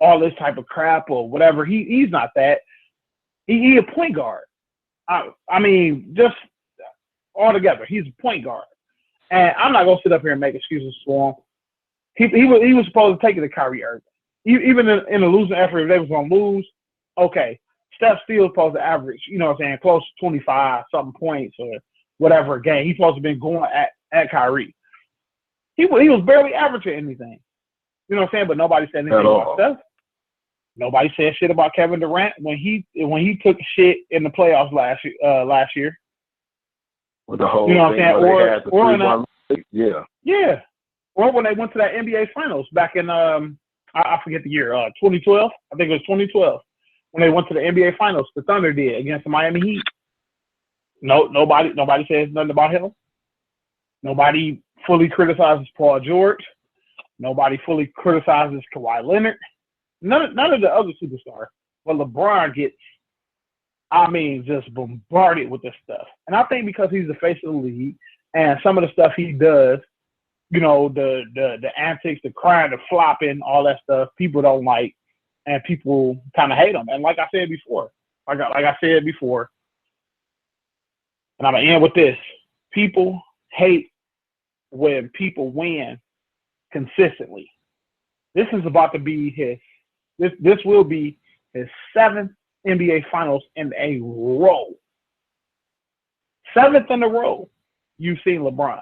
all this type of crap or whatever. He's not that. He's a point guard. Just altogether, he's a point guard. And I'm not gonna sit up here and make excuses for him. He was supposed to take it to Kyrie Irving. Even in a losing effort, if they was gonna lose, okay, Steph's still supposed to average, you know what I'm saying, close to 25 something points or whatever a game. He's supposed to have been going at Kyrie. He was barely averaging anything. You know what I'm saying? But nobody said anything about Steph. Nobody said shit about Kevin Durant when he took shit in the playoffs last year. With the whole you know what I'm saying? Yeah. Or when they went to that NBA Finals back in I forget the year, 2012. I think it was 2012 when they went to the NBA Finals. The Thunder did against the Miami Heat. Nobody says nothing about him. Nobody fully criticizes Paul George. Nobody fully criticizes Kawhi Leonard. None of the other superstars. But LeBron gets, just bombarded with this stuff. And I think because he's the face of the league and some of the stuff he does, you know, the antics, the crying, the flopping, all that stuff, people don't like, and people kind of hate him. And like I said before, and I'm going to end with this. People hate when people win consistently. This is about to be this will be his 7th NBA Finals in a row. 7th in a row you've seen LeBron.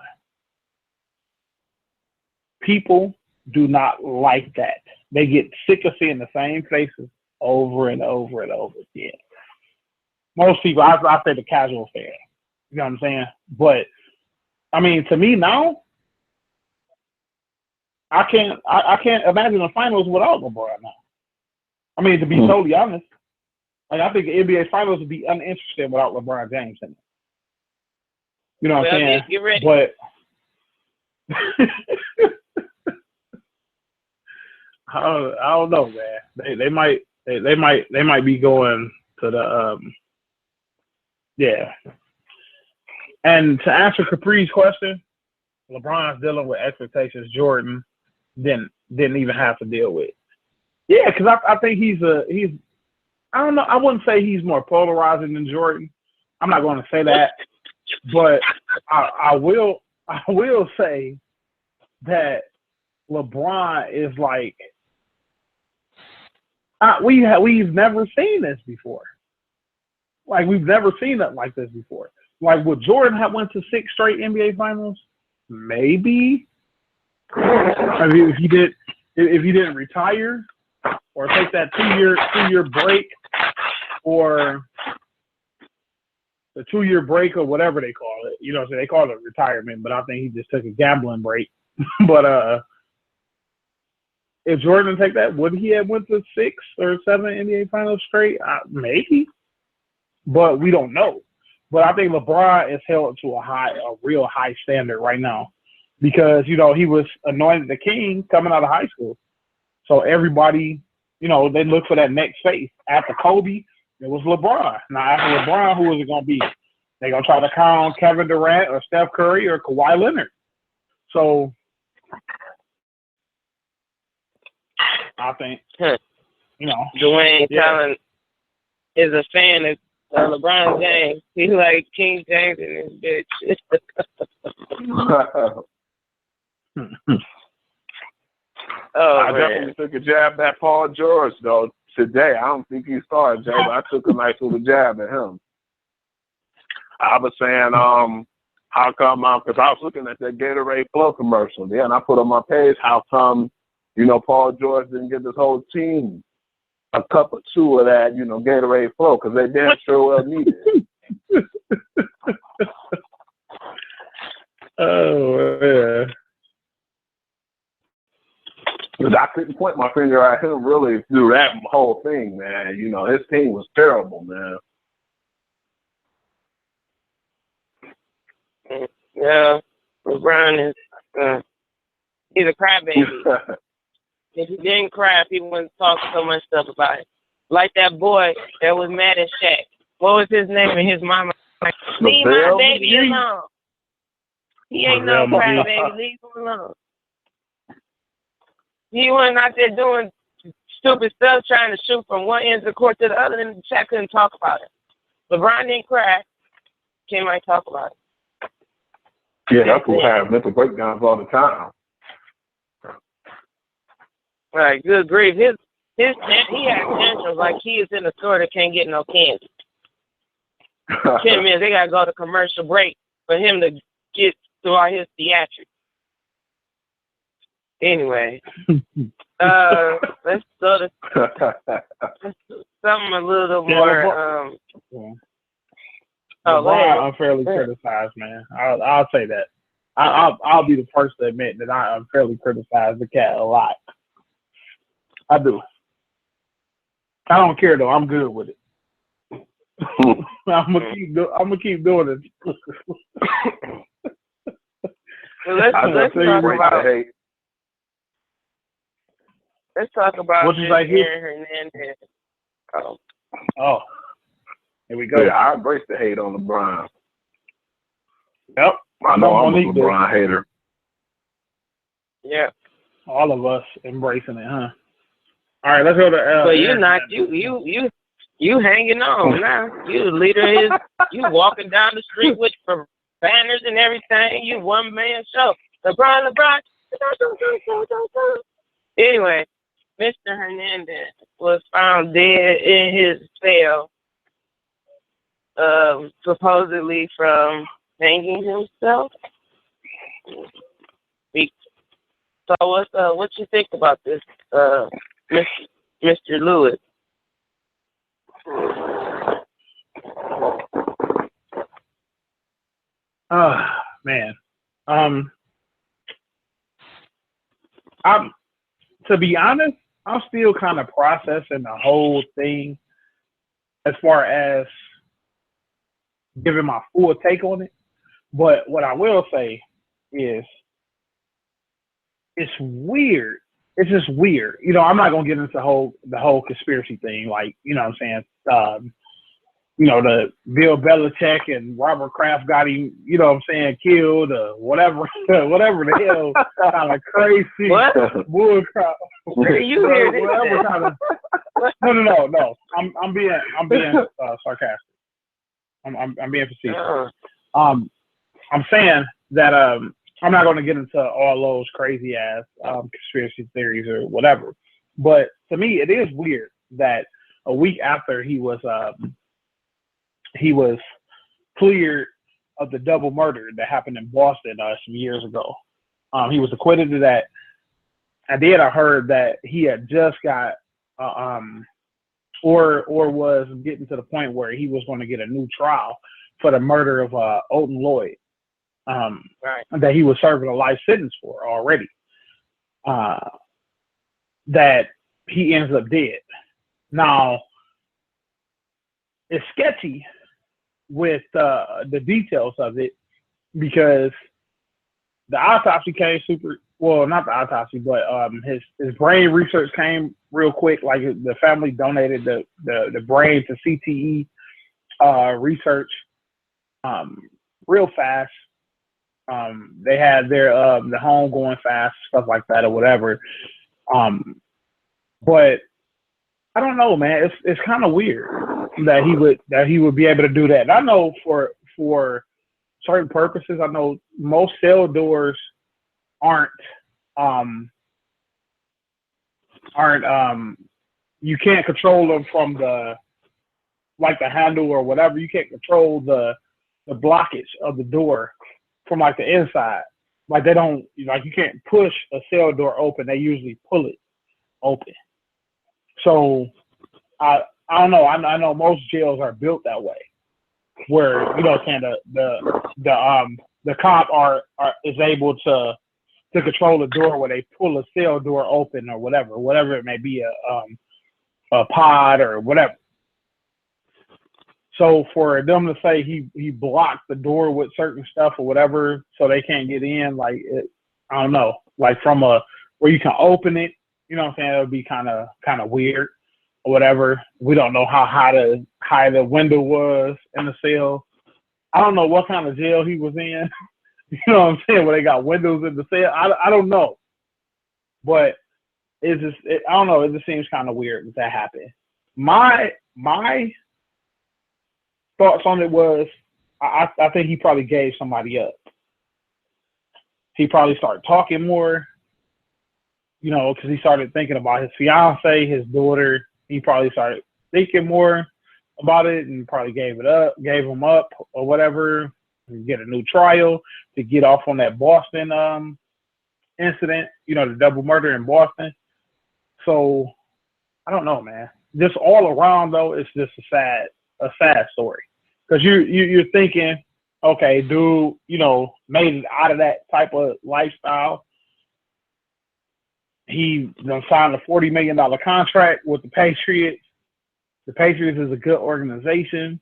People do not like that. They get sick of seeing the same faces over and over and over again. Most people, I say the casual fan, You know what I'm saying? But I mean, to me now, I can't imagine the finals without LeBron now. I mean, to be totally honest, like I think the NBA finals would be uninteresting without LeBron James in it. You know what I'm saying? Get ready. But I don't know, man. They might be going to the yeah. And to answer Capri's question, LeBron's dealing with expectations Jordan didn't even have to deal with. Yeah, because I think he's I don't know. I wouldn't say he's more polarizing than Jordan. I'm not going to say that, but I will say that LeBron is like we've never seen this before. Like we've never seen it like this before. Like would Jordan have went to 6 straight NBA finals? Maybe. I mean, if he didn't retire or take that two year break or the 2 year break or whatever they call it. You know what I'm saying? They call it retirement, but I think he just took a gambling break. But if Jordan didn't take that, would he have went to 6 or 7 NBA finals straight? Maybe. But we don't know. But I think LeBron is held to a real high standard right now because, you know, he was anointed the king coming out of high school. So everybody, you know, they look for that next face. After Kobe, it was LeBron. Now, after LeBron, who is it going to be? They're going to try to count Kevin Durant or Steph Curry or Kawhi Leonard. So I think, you know. Dwayne Collins is a fan of LeBron James. He's like King James in this bitch. I definitely took a jab at Paul George, though, today. I don't think he started, Jay, but I took a nice little jab at him. I was saying, how come, because I was looking at that Gatorade Flow commercial, and I put on my page, how come, you know, Paul George didn't get this whole team a cup or two of that, you know, Gatorade Flow, because they damn sure well need it. Oh, yeah. Because I couldn't point my finger at him really through that whole thing, man. You know, his team was terrible, man. Yeah, LeBron is he's a crybaby. If he didn't cry, people wouldn't talk so much stuff about it. Like that boy that was mad at Shaq. What was his name? And his mama like, leave my baby alone. He ain't no crybaby. Leave him alone. He wasn't out there doing stupid stuff, trying to shoot from one end of the court to the other, and Shaq couldn't talk about it. LeBron didn't cry. Can't might talk about it. Yeah, that's who have mental breakdowns all the time. Right, good grief. He has tantrums like he is in a store that can't get no candy. 10 minutes, they gotta go to commercial break for him to get through all his theatrics. Anyway, let's go to something a little more. LeBron unfairly criticized, man. I'll say that. I'll be the first to admit that I unfairly criticize the cat a lot. I do. I don't care though. I'm good with it. I'm gonna keep doing it. Well, let's talk about what you like here? Hernandez. Oh, here we go. Yeah, I embrace the hate on LeBron. Yep. I know I'm a LeBron hater. Yeah. All of us embracing it, huh? All right, let's go to. So you're not you hanging on now. You the leader is you walking down the street with banners and everything. You one man show. LeBron. Anyway, Mr. Hernandez was found dead in his cell, supposedly from hanging himself. So what you think about this, Mr. Lewis? Man. I'm to be honest, I'm still kind of processing the whole thing as far as giving my full take on it. But what I will say is it's weird. It's just weird. I'm not gonna get into the whole conspiracy thing, like, what I'm saying, the Bill Belichick and Robert Kraft got him, what I'm saying, killed or whatever, whatever the hell kind of crazy bull crap. Where you hear this? No. I'm being sarcastic. I'm being facetious. I'm saying that I'm not going to get into all those crazy ass conspiracy theories or whatever, but to me it is weird that a week after he was cleared of the double murder that happened in Boston some years ago. He was acquitted of that. And then I heard that he had just got, or was getting to the point where he was going to get a new trial for the murder of Odin Lloyd, that he was serving a life sentence for already. That he ends up dead. Now, it's sketchy with the details of it because the autopsy came not the autopsy, but his brain research came real quick. Like the family donated the brain to CTE research real fast. They had their the home going fast, stuff like that or whatever. But I don't know, man. It's kind of weird that he would be able to do that. And I know for certain purposes, I know most cell doors aren't you can't control them from the handle or whatever. You can't control the blockage of the door from like the inside. Like they don't, like you can't push a cell door open. They usually pull it open. So I don't know. I know most jails are built that way, where kind of the cop is able to control the door where they pull a cell door open or whatever it may be, a pod or whatever. So for them to say he blocked the door with certain stuff or whatever, so they can't get in, like I don't know, like from where you can open it, what I'm saying, it would be kind of weird or whatever. We don't know how high the window was in the cell. I don't know what kind of jail he was in. You know what I'm saying? Where they got windows in the cell. I don't know, but I don't know. It just seems kind of weird that happened. My thoughts on it was, I think he probably gave somebody up. He probably started talking more, because he started thinking about his fiance, his daughter. He probably started thinking more about it and probably gave him up or whatever, and get a new trial to get off on that Boston incident, the double murder in Boston. So I don't know, man. Just all around though, it's just a sad story. Because you're thinking, okay, dude, made it out of that type of lifestyle. He signed a $40 million contract with the Patriots. The Patriots is a good organization.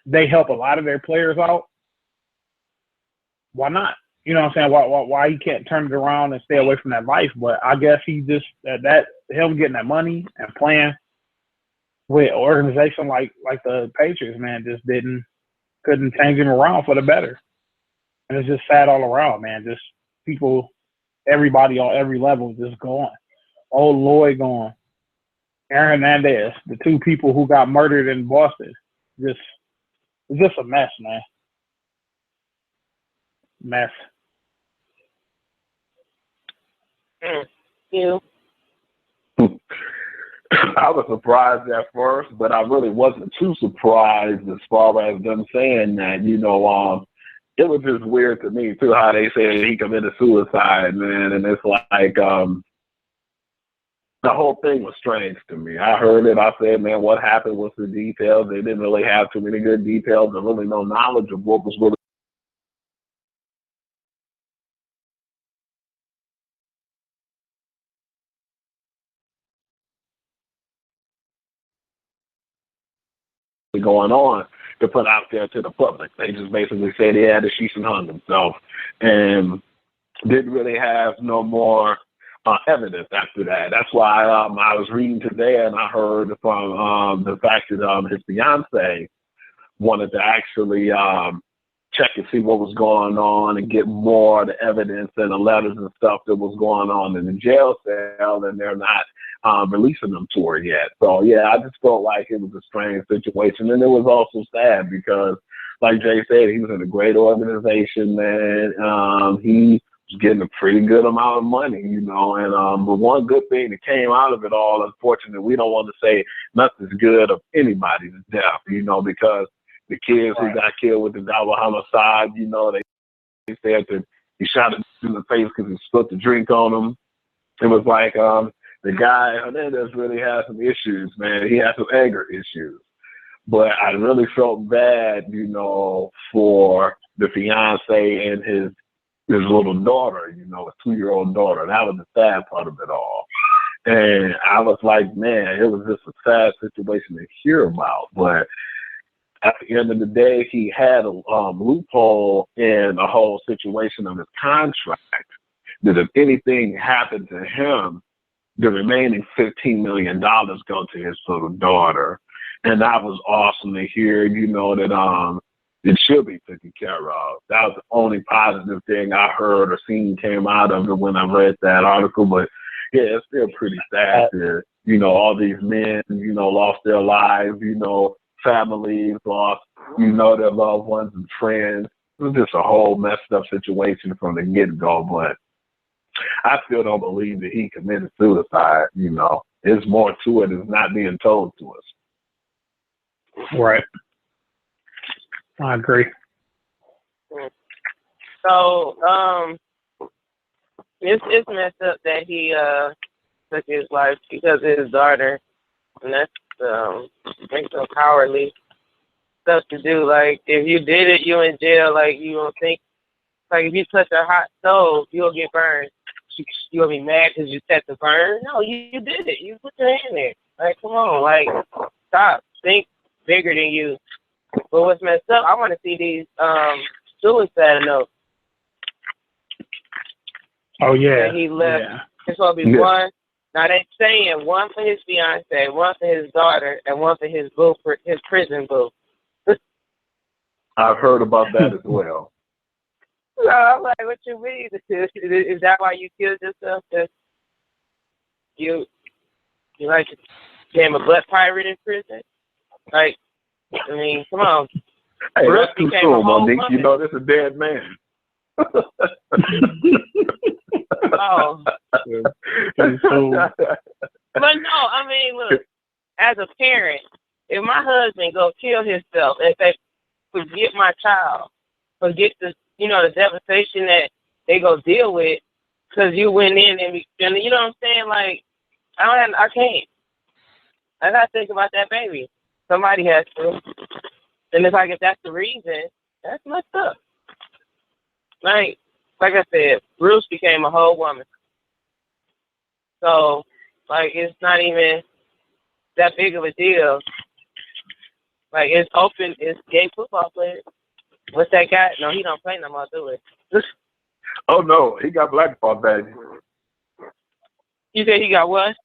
They help a lot of their players out. Why not? You know what I'm saying? Why he can't turn it around and stay away from that life? But I guess he just him getting that money and playing with an organization like the Patriots, man, just couldn't change him around for the better. And it's just sad all around, man. Just people, everybody on every level just gone. Old Lloyd gone. Aaron Hernandez, the two people who got murdered in Boston. It's just a mess, man. Mess. You. I was surprised at first, but I really wasn't too surprised as far as them saying that, it was just weird to me too how they said he committed suicide, man, and it's like the whole thing was strange to me. I heard it, I said, man, what happened? What's the details? They didn't really have too many good details and really no knowledge of what was really going on to put out there to the public. They just basically said he had a sheesh and hung himself, and didn't really have no more evidence after that. That's why I was reading today, and I heard from the fact that his fiance wanted to actually check and see what was going on and get more of the evidence and the letters and stuff that was going on in the jail cell, and they're not releasing them to her yet. So, yeah, I just felt like it was a strange situation. And it was also sad because, like Jay said, he was in a great organization, man. He getting a pretty good amount of money, you know, and but one good thing that came out of it all, unfortunately, we don't want to say nothing's good of anybody's death, you know, because the kids who got killed with the double homicide, you know, they said that he shot him in the face because he spilled the drink on him. It was like the guy Hernandez really had some issues, man. He had some anger issues. But I really felt bad, you know, for the fiance and his little daughter, you know, a 2-year-old daughter. That was the sad part of it all. And I was like, man, it was just a sad situation to hear about. But at the end of the day, he had a loophole in the whole situation of his contract that if anything happened to him, the remaining $15 million go to his little daughter. And that was awesome to hear, you know, that it should be taken care of. That was the only positive thing I heard or seen came out of it when I read that article. But yeah, it's still pretty sad that, you know, all these men, you know, lost their lives, you know, families lost, you know, their loved ones and friends. It was just a whole messed up situation from the get-go. But I still don't believe that he committed suicide, you know. There's more to it. It's not being told to us. Right. I agree. So, it's messed up that he took his life because of his daughter, and that's makes so cowardly stuff to do. Like, if you did it, you in jail. Like, you don't think, like, if you touch a hot stove, you'll get burned. You'll be mad because you set the burn. No, you did it. You put your hand there. Like, come on, like, stop. Think bigger than you. But what's messed up, I want to see these suicide notes. Oh, yeah. That he left. Yeah. It's going to be one. Now, they're saying one for his fiance, one for his daughter, and one for his boo, for his prison boo. I've heard about that as well. So I'm like, what you mean? Is that why you killed yourself? That you like became a blood pirate in prison? Like, I mean, come on. Hey, that's too soon, Monique. You know, this is a dead man. Oh. But no, I mean, look, as a parent, if my husband go kill himself and say, forget my child, forget the, you know, the devastation that they go deal with because you went in and you know what I'm saying? Like, I can't. I got to think about that baby. Somebody has to. And it's like, if that's the reason, that's messed up. Like I said, Bruce became a whole woman. So, like, it's not even that big of a deal. Like, it's open, it's gay football players. What's that guy? No, he don't play no more, do it. Oh, no, he got blackballed, baby. You said he got what?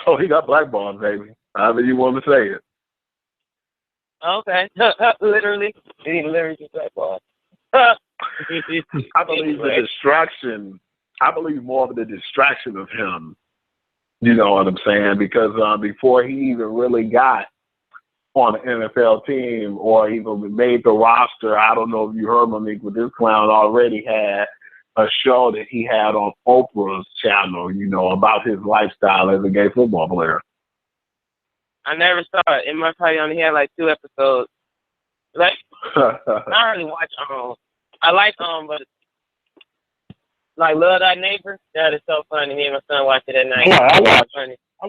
Oh, he got blackballed, baby. However you want to say it. Okay. Literally. He literally just blackballed. I believe the distraction. I believe more of the distraction of him. You know what I'm saying? Because before he even really got on an NFL team or even made the roster, I don't know if you heard Monique, but this clown already had a show that he had on Oprah's channel, you know, about his lifestyle as a gay football player. I never saw it. It must probably only had like 2 episodes. Like, I don't really watch I like but like Love Thy Neighbor. That is so funny. Me and my son watched it at night. I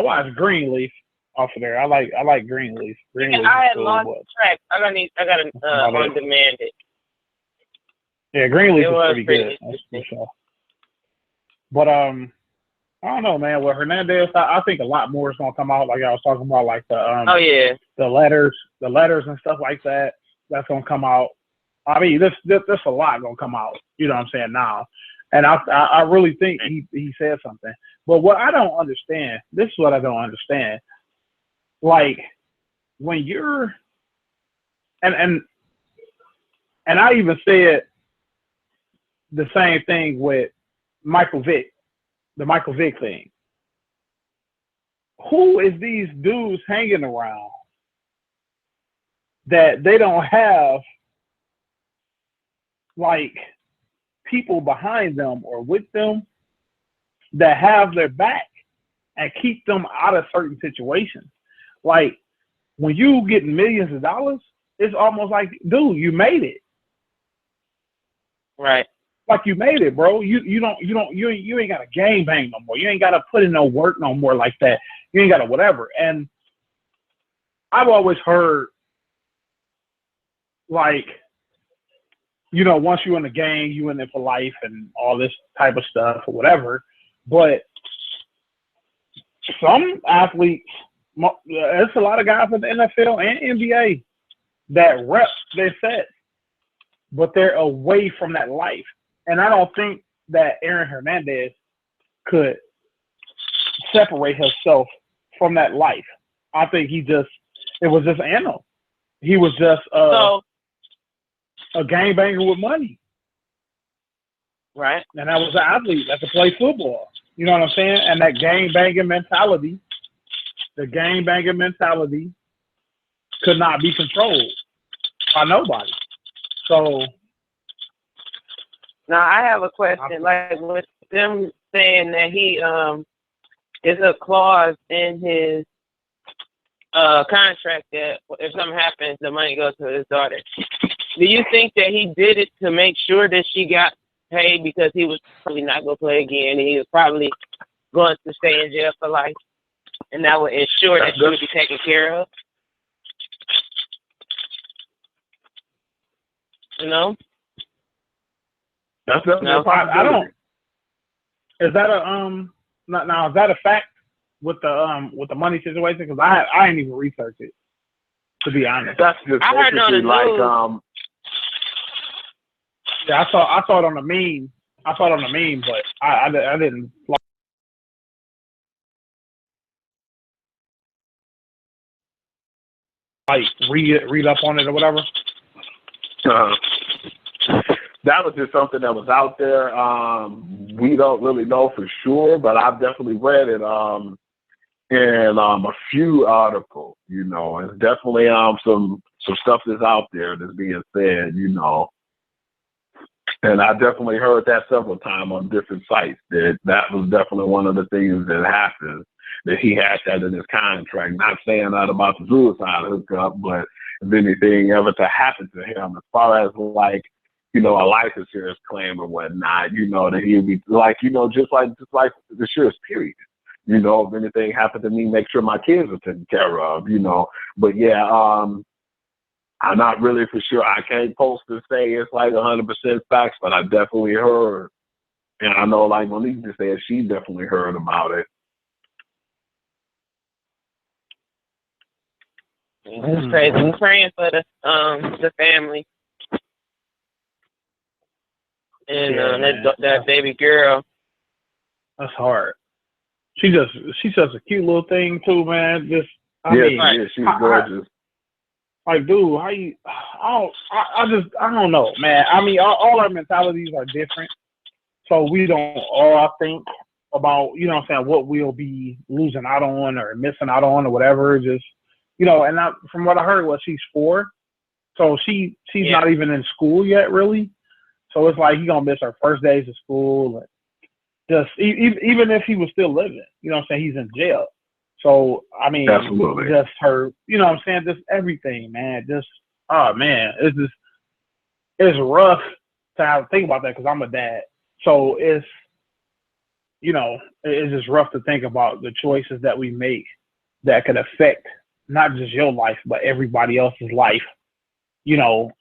watch Greenleaf off of there. I like Greenleaf. Greenleaf I had lost track. I gotta on demand it. Yeah, Greenleaf is pretty good. That's for sure. But I don't know, man. With Hernandez, I think a lot more is gonna come out. Like I was talking about, like Oh yeah. the letters and stuff like that. That's gonna come out. I mean, there's a lot gonna come out. You know what I'm saying now, and I really think he said something. But what I don't understand, this is what I don't understand. Like when you're and I even said the same thing with Michael Vick, the Michael Vick thing. Who is these dudes hanging around that they don't have like people behind them or with them that have their back and keep them out of certain situations? Like when you get millions of dollars, it's almost like, dude, you made it. Right. Like you made it, bro. You ain't got to game bang no more. You ain't got to put in no work no more like that. You ain't got to whatever. And I've always heard, like, you know, once you're in the game, you in it for life and all this type of stuff or whatever. But some athletes, there's a lot of guys in the NFL and NBA that rep their set, but they're away from that life. And I don't think that Aaron Hernandez could separate himself from that life. I think it was just animal. He was just a gangbanger with money. Right. And I was an athlete that could play football. You know what I'm saying? And that gangbanging mentality, could not be controlled by nobody. So now I have a question. Like with them saying that he is a clause in his contract that if something happens, the money goes to his daughter. Do you think that he did it to make sure that she got paid because he was probably not going to play again and he was probably going to stay in jail for life, and that would ensure that she would be taken care of? You know? That's definitely a possibility. I don't. Is that a now is that a fact with the money situation? Because I ain't even researched it, to be honest. That's just I heard on the like yeah, I saw it on the meme. I saw it on the meme, but I didn't like read up on it or whatever. That was just something that was out there. We don't really know for sure, but I've definitely read it in a few articles. You know, and definitely some stuff that's out there that's being said. You know, and I definitely heard that several times on different sites. That was definitely one of the things that happened. That he had that in his contract. Not saying that about the suicide hookup, but if anything ever to happen to him, as far as like, you know, a life insurance claim or whatnot, you know, that he'd be like, you know, just like the insurance period. You know, if anything happened to me, make sure my kids are taken care of, you know. But yeah, I'm not really for sure. I can't post to say it's like 100% facts, but I definitely heard. And I know, like Monique just said, she definitely heard about it. It's crazy. I'm praying for the family and that baby girl. That's hard. She's just a cute little thing too, man. I mean, she's gorgeous. Like, dude, how you? I don't know, man. I mean, all our mentalities are different, so we don't all think about, you know what I'm saying, what we'll be losing out on or missing out on or whatever. Just, you know, and from what I heard was she's 4, so she's not even in school yet, really. So it's like he's gonna miss her first days of school, and just even if he was still living, you know what I'm saying, he's in jail. So I mean, absolutely. Just her, you know what I'm saying, just everything, man. Just man, it's rough to have to think about that because I'm a dad. So it's, you know, it's just rough to think about the choices that we make that could affect not just your life, but everybody else's life, you know,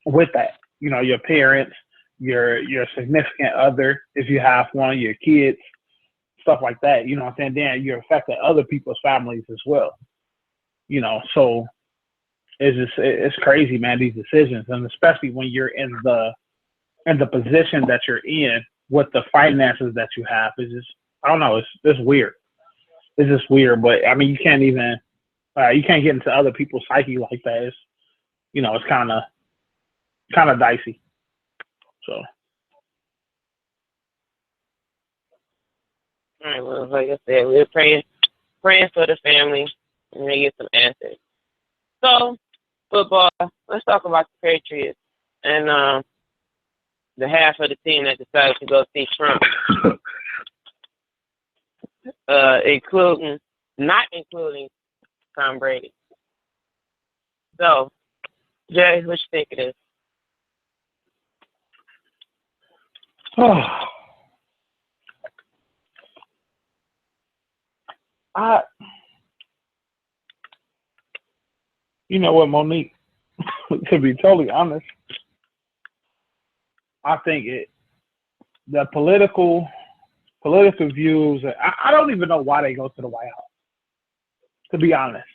with that, you know, your parents, your significant other, if you have one, your kids. stuff like that. You know what I'm saying? Then you're affecting other people's families as well. So it's crazy, man, these decisions, and especially when you're in the position that you're in with the finances that you have. It's just, I don't know, it's weird. It's just weird, but I mean, you can't even you can't get into other people's psyche like that. It's it's kind of dicey. So. All right. Well, like I said, we're praying for the family and they get some answers. So, football. Let's talk about the Patriots and the half of the team that decided to go see Trump, not including Tom Brady. So, Jay, what you think of this? You know what, Monique? To be totally honest, I think the political views. I don't even know why they go to the White House. To be honest,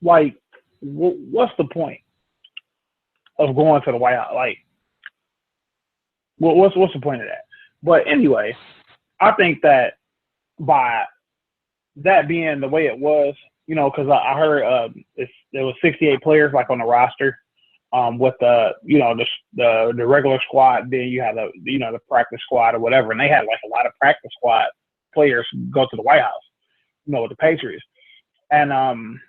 like, what's the point of going to the White House? Like, what's the point of that? But anyway, I think that by that being the way it was, because I heard there was 68 players like on the roster, with the the regular squad. Then you had the practice squad or whatever, and they had like a lot of practice squad players go to the White House, with the Patriots, and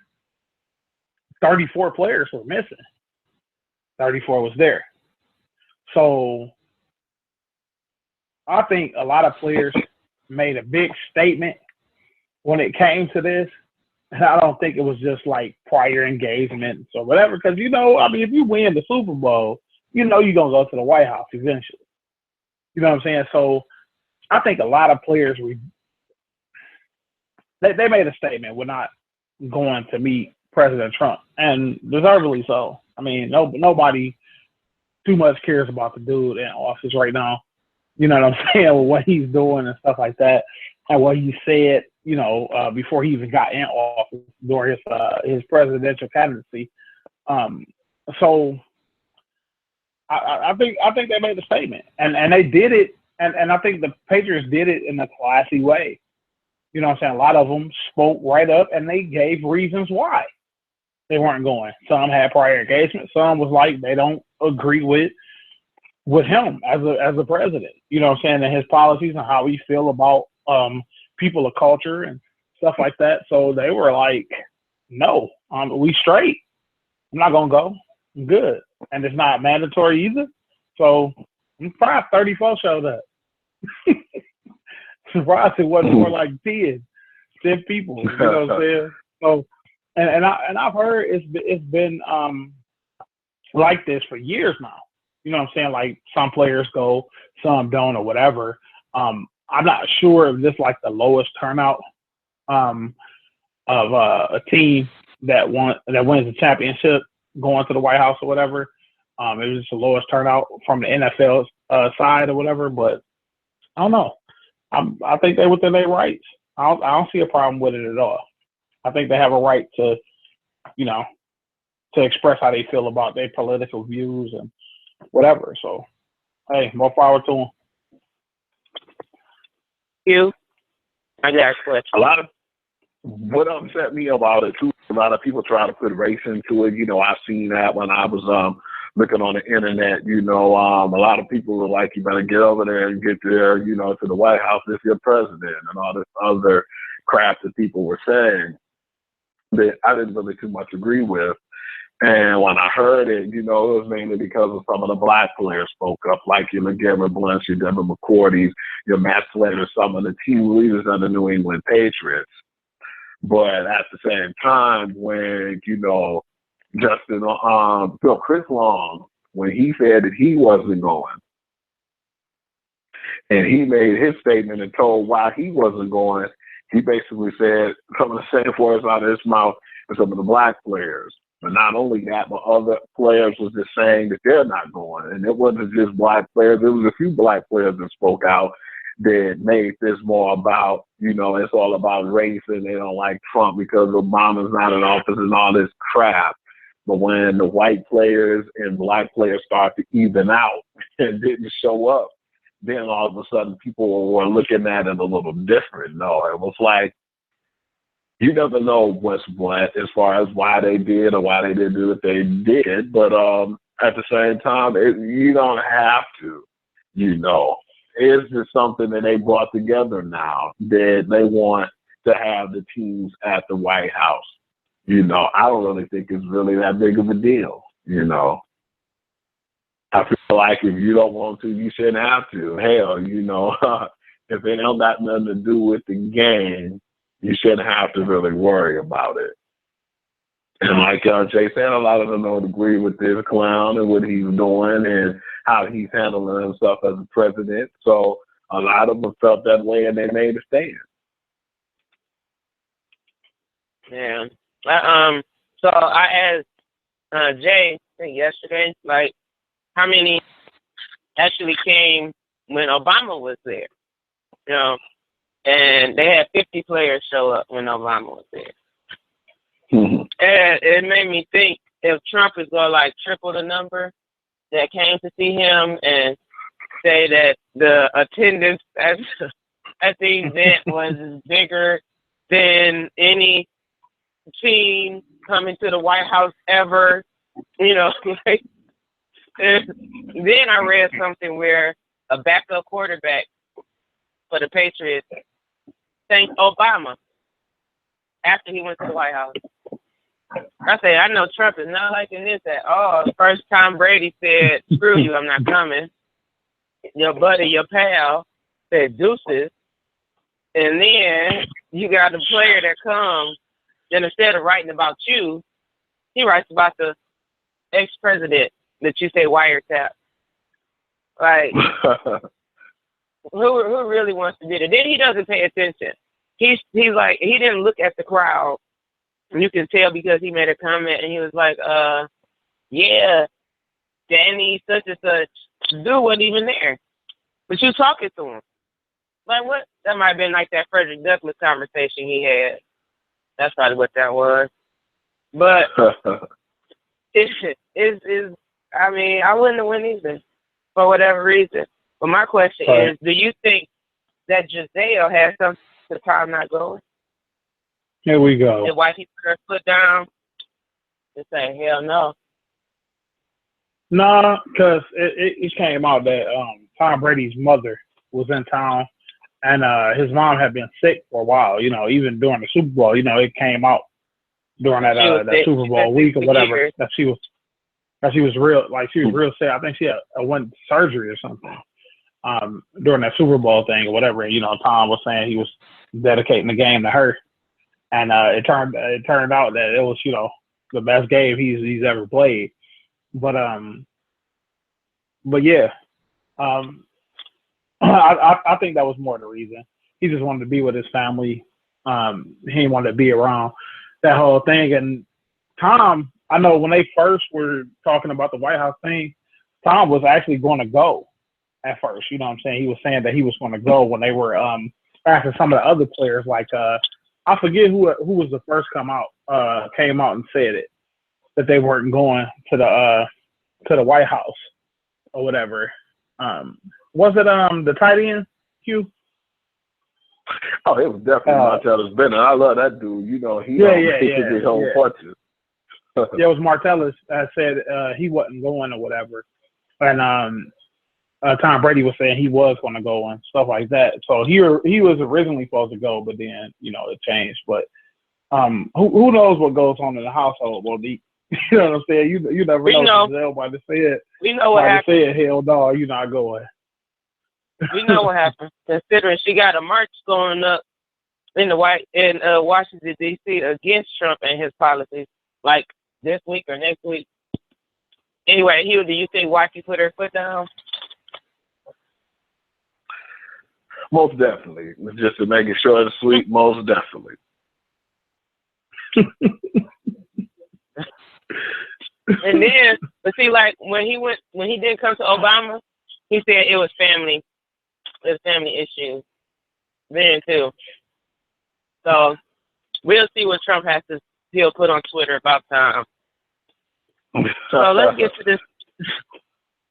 34 players were missing. 34 was there, so I think a lot of players made a big statement when it came to this. And I don't think it was just like prior engagements or whatever. Because, if you win the Super Bowl, you're going to go to the White House eventually. You know what I'm saying? So I think a lot of players, they made a statement. We're not going to meet President Trump. And deservedly so. I mean, nobody too much cares about the dude in office right now. You know what I'm saying? With what he's doing and stuff like that. And what he said, before he even got in office during his presidential candidacy. So I think they made a statement, and they did it, and I think the Patriots did it in a classy way. You know what I'm saying? A lot of them spoke right up, and they gave reasons why they weren't going. Some had prior engagement. Some was like they don't agree with him as a president. You know what I'm saying? And his policies and how we feel about people of culture and stuff like that. So they were like, no, we straight. I'm not going to go. I'm good. And it's not mandatory either. So I'm surprised 34 showed up. Surprised it wasn't more like 10 people. You know what I'm saying? So, and I've heard it's been like this for years now. You know what I'm saying? Like some players go, some don't or whatever. I'm not sure if this is like the lowest turnout of a team that wins the championship going to the White House or whatever. It was just the lowest turnout from the NFL side or whatever. But I don't know. I think they're within their rights. I don't see a problem with it at all. I think they have a right to, to express how they feel about their political views and whatever. So, hey, more power to them. I got a question. What upset me about it too, a lot of people try to put race into it. I've seen that when I was looking on the internet. A lot of people were like, you better get over there and get there, to the White House if you're president, and all this other crap that people were saying that I didn't really too much agree with. And when I heard it, it was mainly because of some of the black players spoke up, like your LeGarrette Blount, your Devin McCourty, your Matt Slater, some of the team leaders of the New England Patriots. But at the same time, when, Chris Long, when he said that he wasn't going, and he made his statement and told why he wasn't going, he basically said some of the same words out of his mouth as some of the black players. But not only that, but other players was just saying that they're not going. And it wasn't just black players. There was a few black players that spoke out that made this more about, it's all about race and they don't like Trump because Obama's not in office and all this crap. But when the white players and black players start to even out and didn't show up, then all of a sudden people were looking at it a little different. No, it was like, you never know what's what as far as why they did or why they didn't do what they did. But at the same time, you don't have to, It's just something that they brought together now that they want to have the teams at the White House. I don't really think it's really that big of a deal, I feel like if you don't want to, you shouldn't have to. Hell, if it don't got nothing to do with the game, you shouldn't have to really worry about it. And like Jay said, a lot of them don't agree with this clown and what he's doing and how he's handling himself as a president. So a lot of them felt that way and they made a stand. Yeah. So I asked Jay, I think yesterday, like, how many actually came when Obama was there? And they had 50 players show up when Obama was there. Mm-hmm. And it made me think if Trump is going to like triple the number that came to see him and say that the attendance at the event was bigger than any team coming to the White House ever, like, then I read something where a backup quarterback for the Patriots thanked Obama after he went to the White House. I said, I know Trump is not liking this at all. The first time Brady said, screw you, I'm not coming. Your buddy, your pal, said deuces. And then you got a player that comes, and instead of writing about you, he writes about the ex-president that you say wiretap. Like, who really wants to do that? Then he doesn't pay attention. He's like, he didn't look at the crowd. You can tell because he made a comment and he was like, yeah, Danny such and such. Dude wasn't even there. But you talking to him. Like what? That might have been like that Frederick Douglass conversation he had. That's probably what that was. But I mean, I wouldn't have went either for whatever reason. But my question is, do you think that Giselle has something to Tom not going? Here we go. Did wifey put her foot down and say, hell no? No, because it came out that Tom Brady's mother was in town, and his mom had been sick for a while. Even during the Super Bowl, it came out during that Super Bowl week or whatever that she was real sick. I think she had went surgery or something during that Super Bowl thing or whatever. Tom was saying he was dedicating the game to her, and it turned out that it was the best game he's ever played. But yeah, I think that was more the reason. He just wanted to be with his family. He didn't want to be around that whole thing. And Tom, I know when they first were talking about the White House thing, Tom was actually going to go at first. You know what I'm saying? He was saying that he was going to go when they were asking some of the other players. Like I forget who was the first came out and said it, that they weren't going to the White House or whatever. Was it the tight end, Q? Oh, it was definitely Martellus Bennett. I love that dude. He his own punches. Yeah, it was Martellus that said he wasn't going or whatever, and Tom Brady was saying he was going to go and stuff like that. So he was originally supposed to go, but then it changed. But who knows what goes on in the household? Well, you know what I'm saying? You never know. Everybody said, we know what happened. Said, hell no, you're not going. We know what happened. Considering she got a march going up in Washington D.C. against Trump and his policies, like this week or next week. Anyway, Hugh, do you think wifey put her foot down? Most definitely. Just to make it short and sweet, most definitely. And then, but see, like when he didn't come to Obama, he said it was family. with family issues then too. So we'll see what Trump he'll put on Twitter about time. So let's get to this.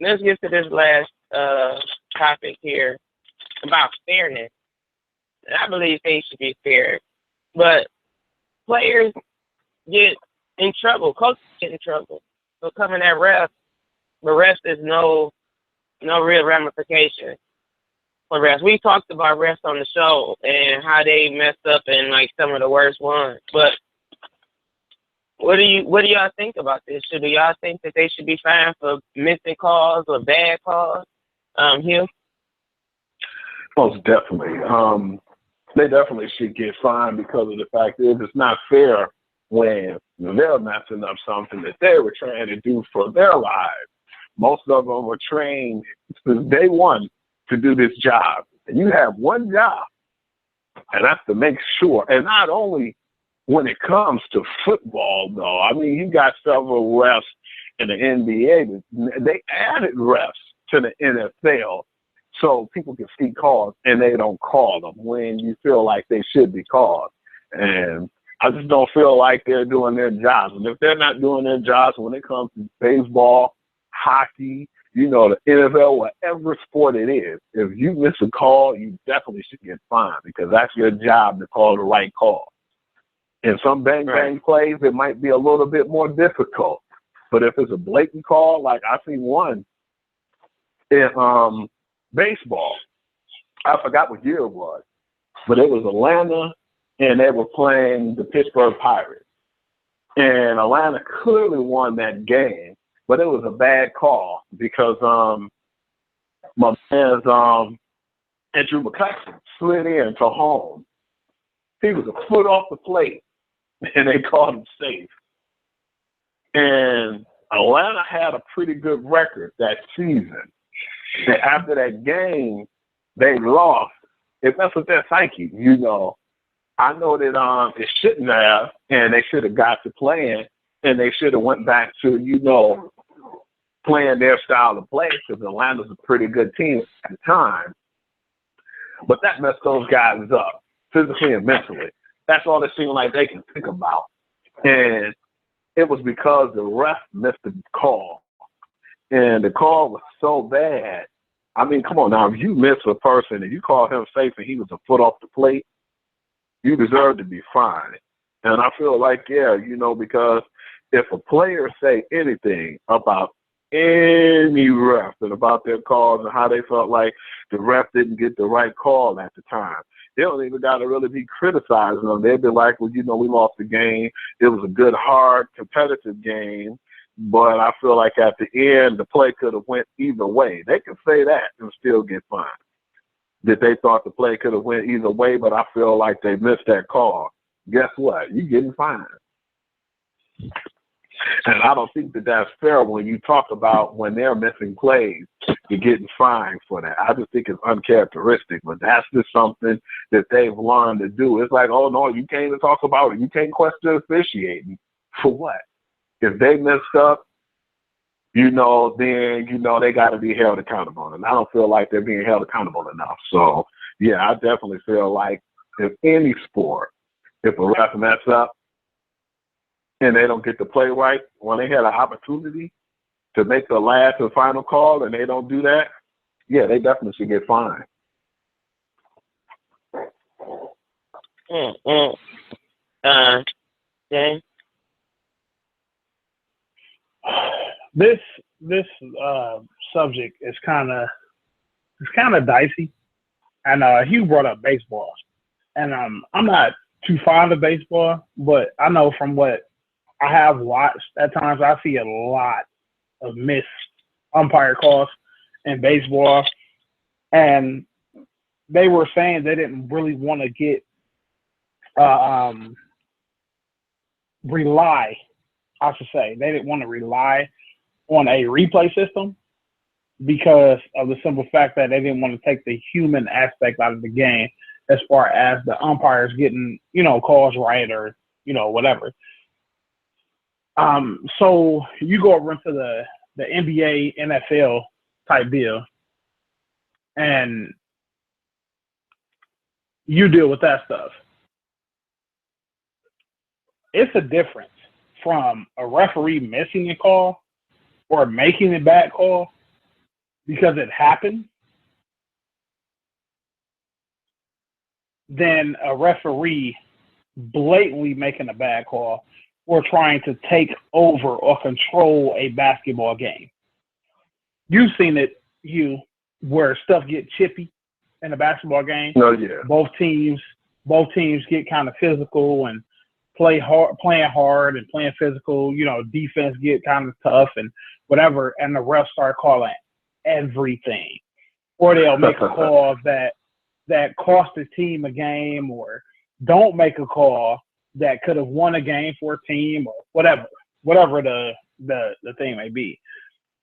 Let's get to this last topic here about fairness. I believe things should be fair, but players get in trouble. Coaches get in trouble for coming at refs. The rest is no real ramification for refs. We talked about refs on the show and how they messed up in like some of the worst ones. But what do y'all think about this? Do y'all think that they should be fined for missing calls or bad calls? Hugh? Most definitely. They definitely should get fined because of the fact that it's not fair when they're messing up something that they were trying to do for their lives. Most of them were trained since day one to do this job. And you have one job, and that's to make sure. And not only when it comes to football, though. I mean, you got several refs in the NBA. They added refs to the NFL so people can see calls and they don't call them when you feel like they should be called. And I just don't feel like they're doing their jobs. And if they're not doing their jobs when it comes to baseball, hockey, you know, the NFL, whatever sport it is, if you miss a call, you definitely should get fined because that's your job to call the right call. In some bang plays, it might be a little bit more difficult. But if it's a blatant call, like I seen one in baseball, I forgot what year it was, but it was Atlanta, and they were playing the Pittsburgh Pirates. And Atlanta clearly won that game, but it was a bad call because my man's Andrew McCutcheon slid in to home. He was a foot off the plate, and they called him safe. And Atlanta had a pretty good record that season. And after that game, they lost. It messed with their psyche, you know. I know that it shouldn't have, and they should have got to playing, and they should have went back to, you know, playing their style of play because Atlanta's a pretty good team at the time. But that messed those guys up, physically and mentally. That's all it seemed like they can think about. And it was because the ref missed the call. And the call was so bad. I mean, come on now, if you miss a person and you call him safe and he was a foot off the plate, you deserve to be fined. And I feel like, yeah, you know, because if a player say anything about any ref and about their calls and how they felt like the ref didn't get the right call at the time, they don't even got to really be criticizing them. They'd be like, well, you know, we lost the game. It was a good, hard, competitive game. But I feel like at the end, the play could have went either way. They can say that and still get fined. That they thought the play could have went either way, but I feel like they missed that call. Guess what? You're getting fined. And I don't think that that's fair when you talk about when they're missing plays, you're getting fined for that. I just think it's uncharacteristic, but that's just something that they've learned to do. It's like, oh, no, you can't even talk about it. You can't question officiating. For what? If they messed up, you know, then, you know, they got to be held accountable. And I don't feel like they're being held accountable enough. So, yeah, I definitely feel like if any sport, if a ref mess up and they don't get the play right, when they had an opportunity to make the last and final call and they don't do that, yeah, they definitely should get fined. James? This subject is kind of dicey, and Hugh brought up baseball, and I'm not too fond of baseball, but I know from what I have watched at times, I see a lot of missed umpire calls in baseball, and they were saying they didn't really want to get rely. I should say they didn't want to rely on a replay system because of the simple fact that they didn't want to take the human aspect out of the game as far as the umpires getting, you know, calls right or, you know, whatever. So you go over into the NBA, NFL type deal, and you deal with that stuff. It's a difference from a referee missing a call or making a bad call because it happened than a referee blatantly making a bad call or trying to take over or control a basketball game. You've seen it, where stuff get chippy in a basketball game. Oh yeah. Both teams get kind of physical and playing hard and playing physical. Defense get kind of tough and whatever, and the refs start calling everything, or they'll make a call that cost the team a game, or don't make a call that could have won a game for a team, or whatever the thing may be.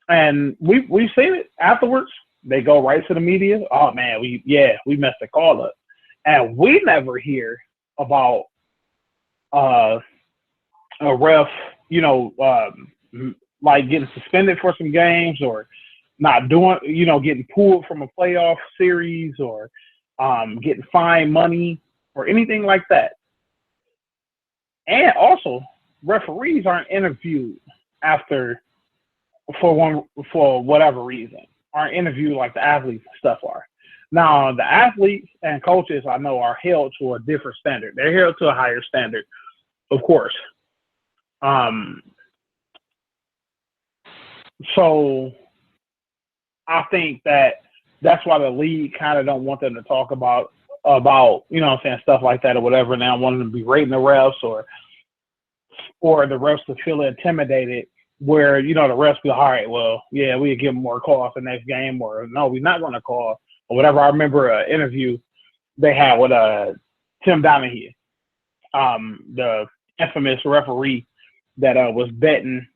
And we've seen it afterwards. They go right to the media. Oh man, we messed the call up, and we never hear about a ref, like getting suspended for some games or not doing, getting pulled from a playoff series or getting fined money or anything like that. And also, referees aren't interviewed for whatever reason, aren't interviewed like the athletes and stuff are. Now, the athletes and coaches, I know, are held to a different standard. They're held to a higher standard, of course. So I think that's why the league kind of don't want them to talk about stuff like that or whatever. Now, want them to be rating the refs or the refs to feel intimidated, where the refs be like, all right, well, yeah, we give them more calls the next game, or no, we're not going to call or whatever. I remember an interview they had with Tim Donahue, the infamous referee that was betting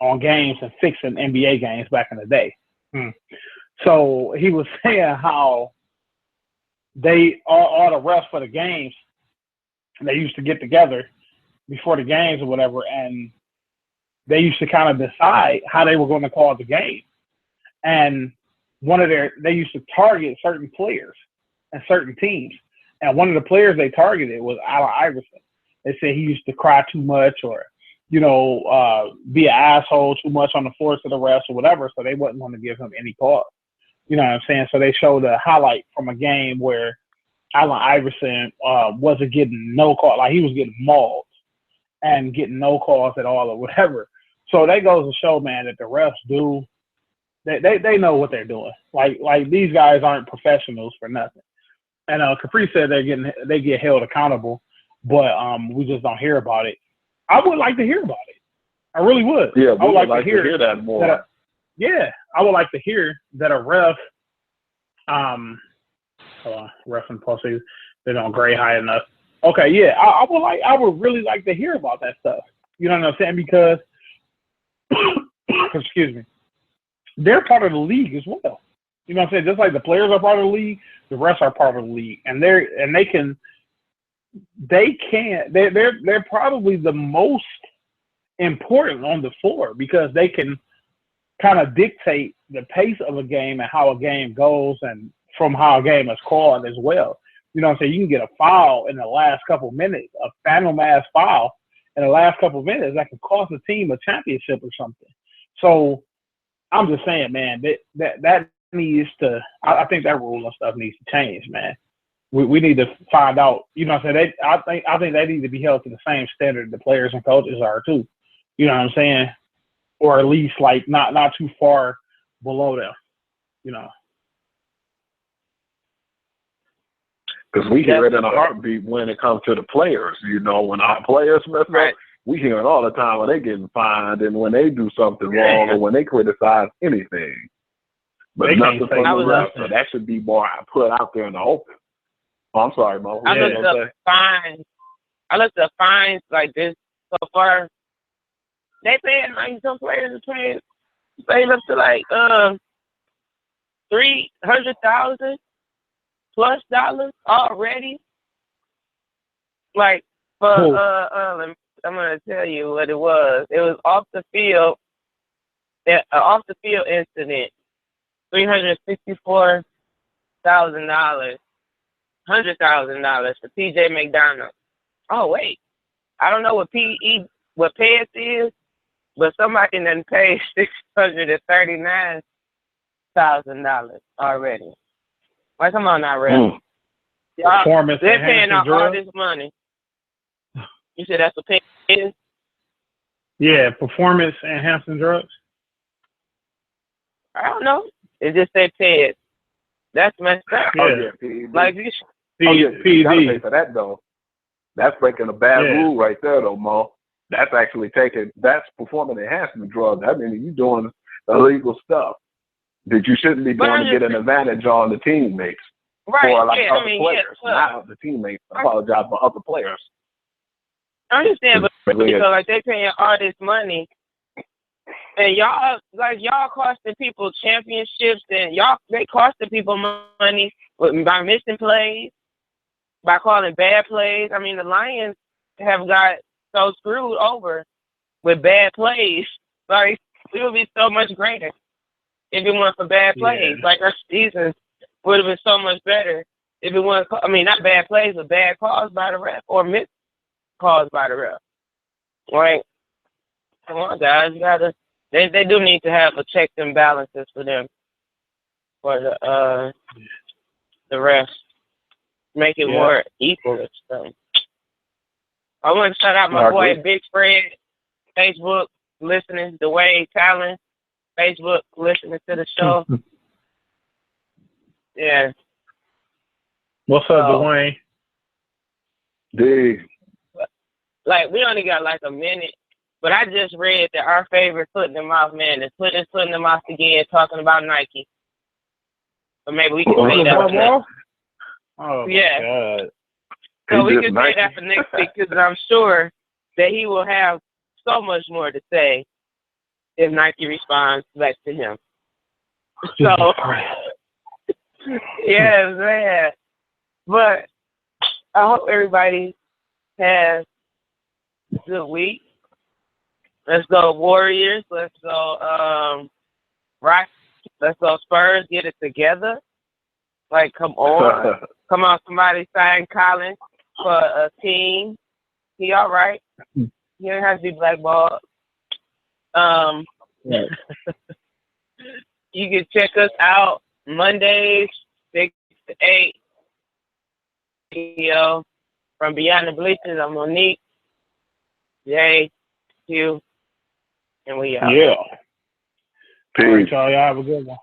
on games and fixing NBA games back in the day. So he was saying how all the refs for the games, they used to get together before the games or whatever, and they used to kind of decide how they were going to call the game. And they used to target certain players and certain teams. And one of the players they targeted was Allen Iverson. They said he used to cry too much or, be an asshole too much on the floor to the refs or whatever. So they wasn't going to give him any calls. You know what I'm saying? So they showed a highlight from a game where Allen Iverson wasn't getting no call. Like, he was getting mauled and getting no calls at all or whatever. So that goes to show, man, that the refs they know what they're doing. Like these guys aren't professionals for nothing. And Capri said they get held accountable, but we just don't hear about it. I would like to hear about it. I really would. Yeah, I would like to hear that more. I would like to hear that a ref, ref and policy, they don't grade high enough. Okay, yeah, I would really like to hear about that stuff. You know what I'm saying? Because, excuse me, they're part of the league as well. You know what I'm saying? Just like the players are part of the league, the refs are part of the league, and they're probably the most important on the floor because they can kind of dictate the pace of a game and how a game goes and from how a game is called as well. You know what I'm saying? You can get a foul in the last couple minutes, a phantom ass foul in the last couple minutes that can cost a team a championship or something. So I'm just saying, man, that needs to. I think that rule and stuff needs to change, man. We need to find out. You know what I'm saying? I think they need to be held to the same standard the players and coaches are too. You know what I'm saying? Or at least like not too far below them. You know. Because we hear it in a heartbeat when it comes to the players. When our players mess up, we hear it all the time when they getting fined and when they do something wrong or when they criticize anything. But nothing from the refs. So that should be more put out there in the open. Oh, I'm sorry, Mo. I looked up fines like this so far. They paying some players are paying up to like $300,000 plus dollars already. Like for I'm gonna tell you what it was. It was off the field incident, $364,000. $100,000 for PJ McDonald. Oh wait, I don't know what Peds is, but somebody done paid $639,000 already. Like, come on now, Red. Performance They're paying out all drugs? this money. You said that's what Peds is? Yeah, performance enhancing drugs. I don't know. It just said Peds. That's messed up. Yeah. Oh yeah, PED. Like you. You gotta pay for that though. That's breaking a bad rule right there, though, Mo. That's actually that's performance enhancement drugs. I mean, you're doing illegal stuff that you shouldn't be doing to get an advantage on the teammates. Right, or like other players, not the teammates. I apologize for other players. I understand, but so like they paying all this money, and y'all costing people championships, and they costing people money by missing plays, by calling bad plays. I mean, the Lions have got so screwed over with bad plays. Like, it would be so much greater if it weren't for bad plays. Yeah. Like, our season would have been so much better if it weren't, I mean, not bad plays, but bad calls by the ref or missed calls by the ref. Right? Come on, guys. They do need to have a checks and balances for them, for the refs. Make it more equal and stuff. I want to shout out my boy Big Fred, Facebook listening, Dwayne Talon, Facebook listening to the show. Yeah. What's up, Dwayne? Dig. Like, we only got like a minute, but I just read that our favorite foot in the mouth man is putting his foot in the mouth again, talking about Nike. So maybe we can say that for next. Oh, yeah. my God. So we can say that for next week, because I'm sure that he will have so much more to say if Nike responds back to him. So, yes, man. But I hope everybody has a good week. Let's go Warriors. Let's go Rock. Let's go Spurs. Get it together. Like, come on. Come on, somebody sign Collins for a team. He all right. He don't have to be blackballed. You can check us out Mondays, 6 to 8. Video from Beyond the Bleacherz. I'm Monique, Jay, Q, and we out. Yeah. Peace. All right, y'all have a good one.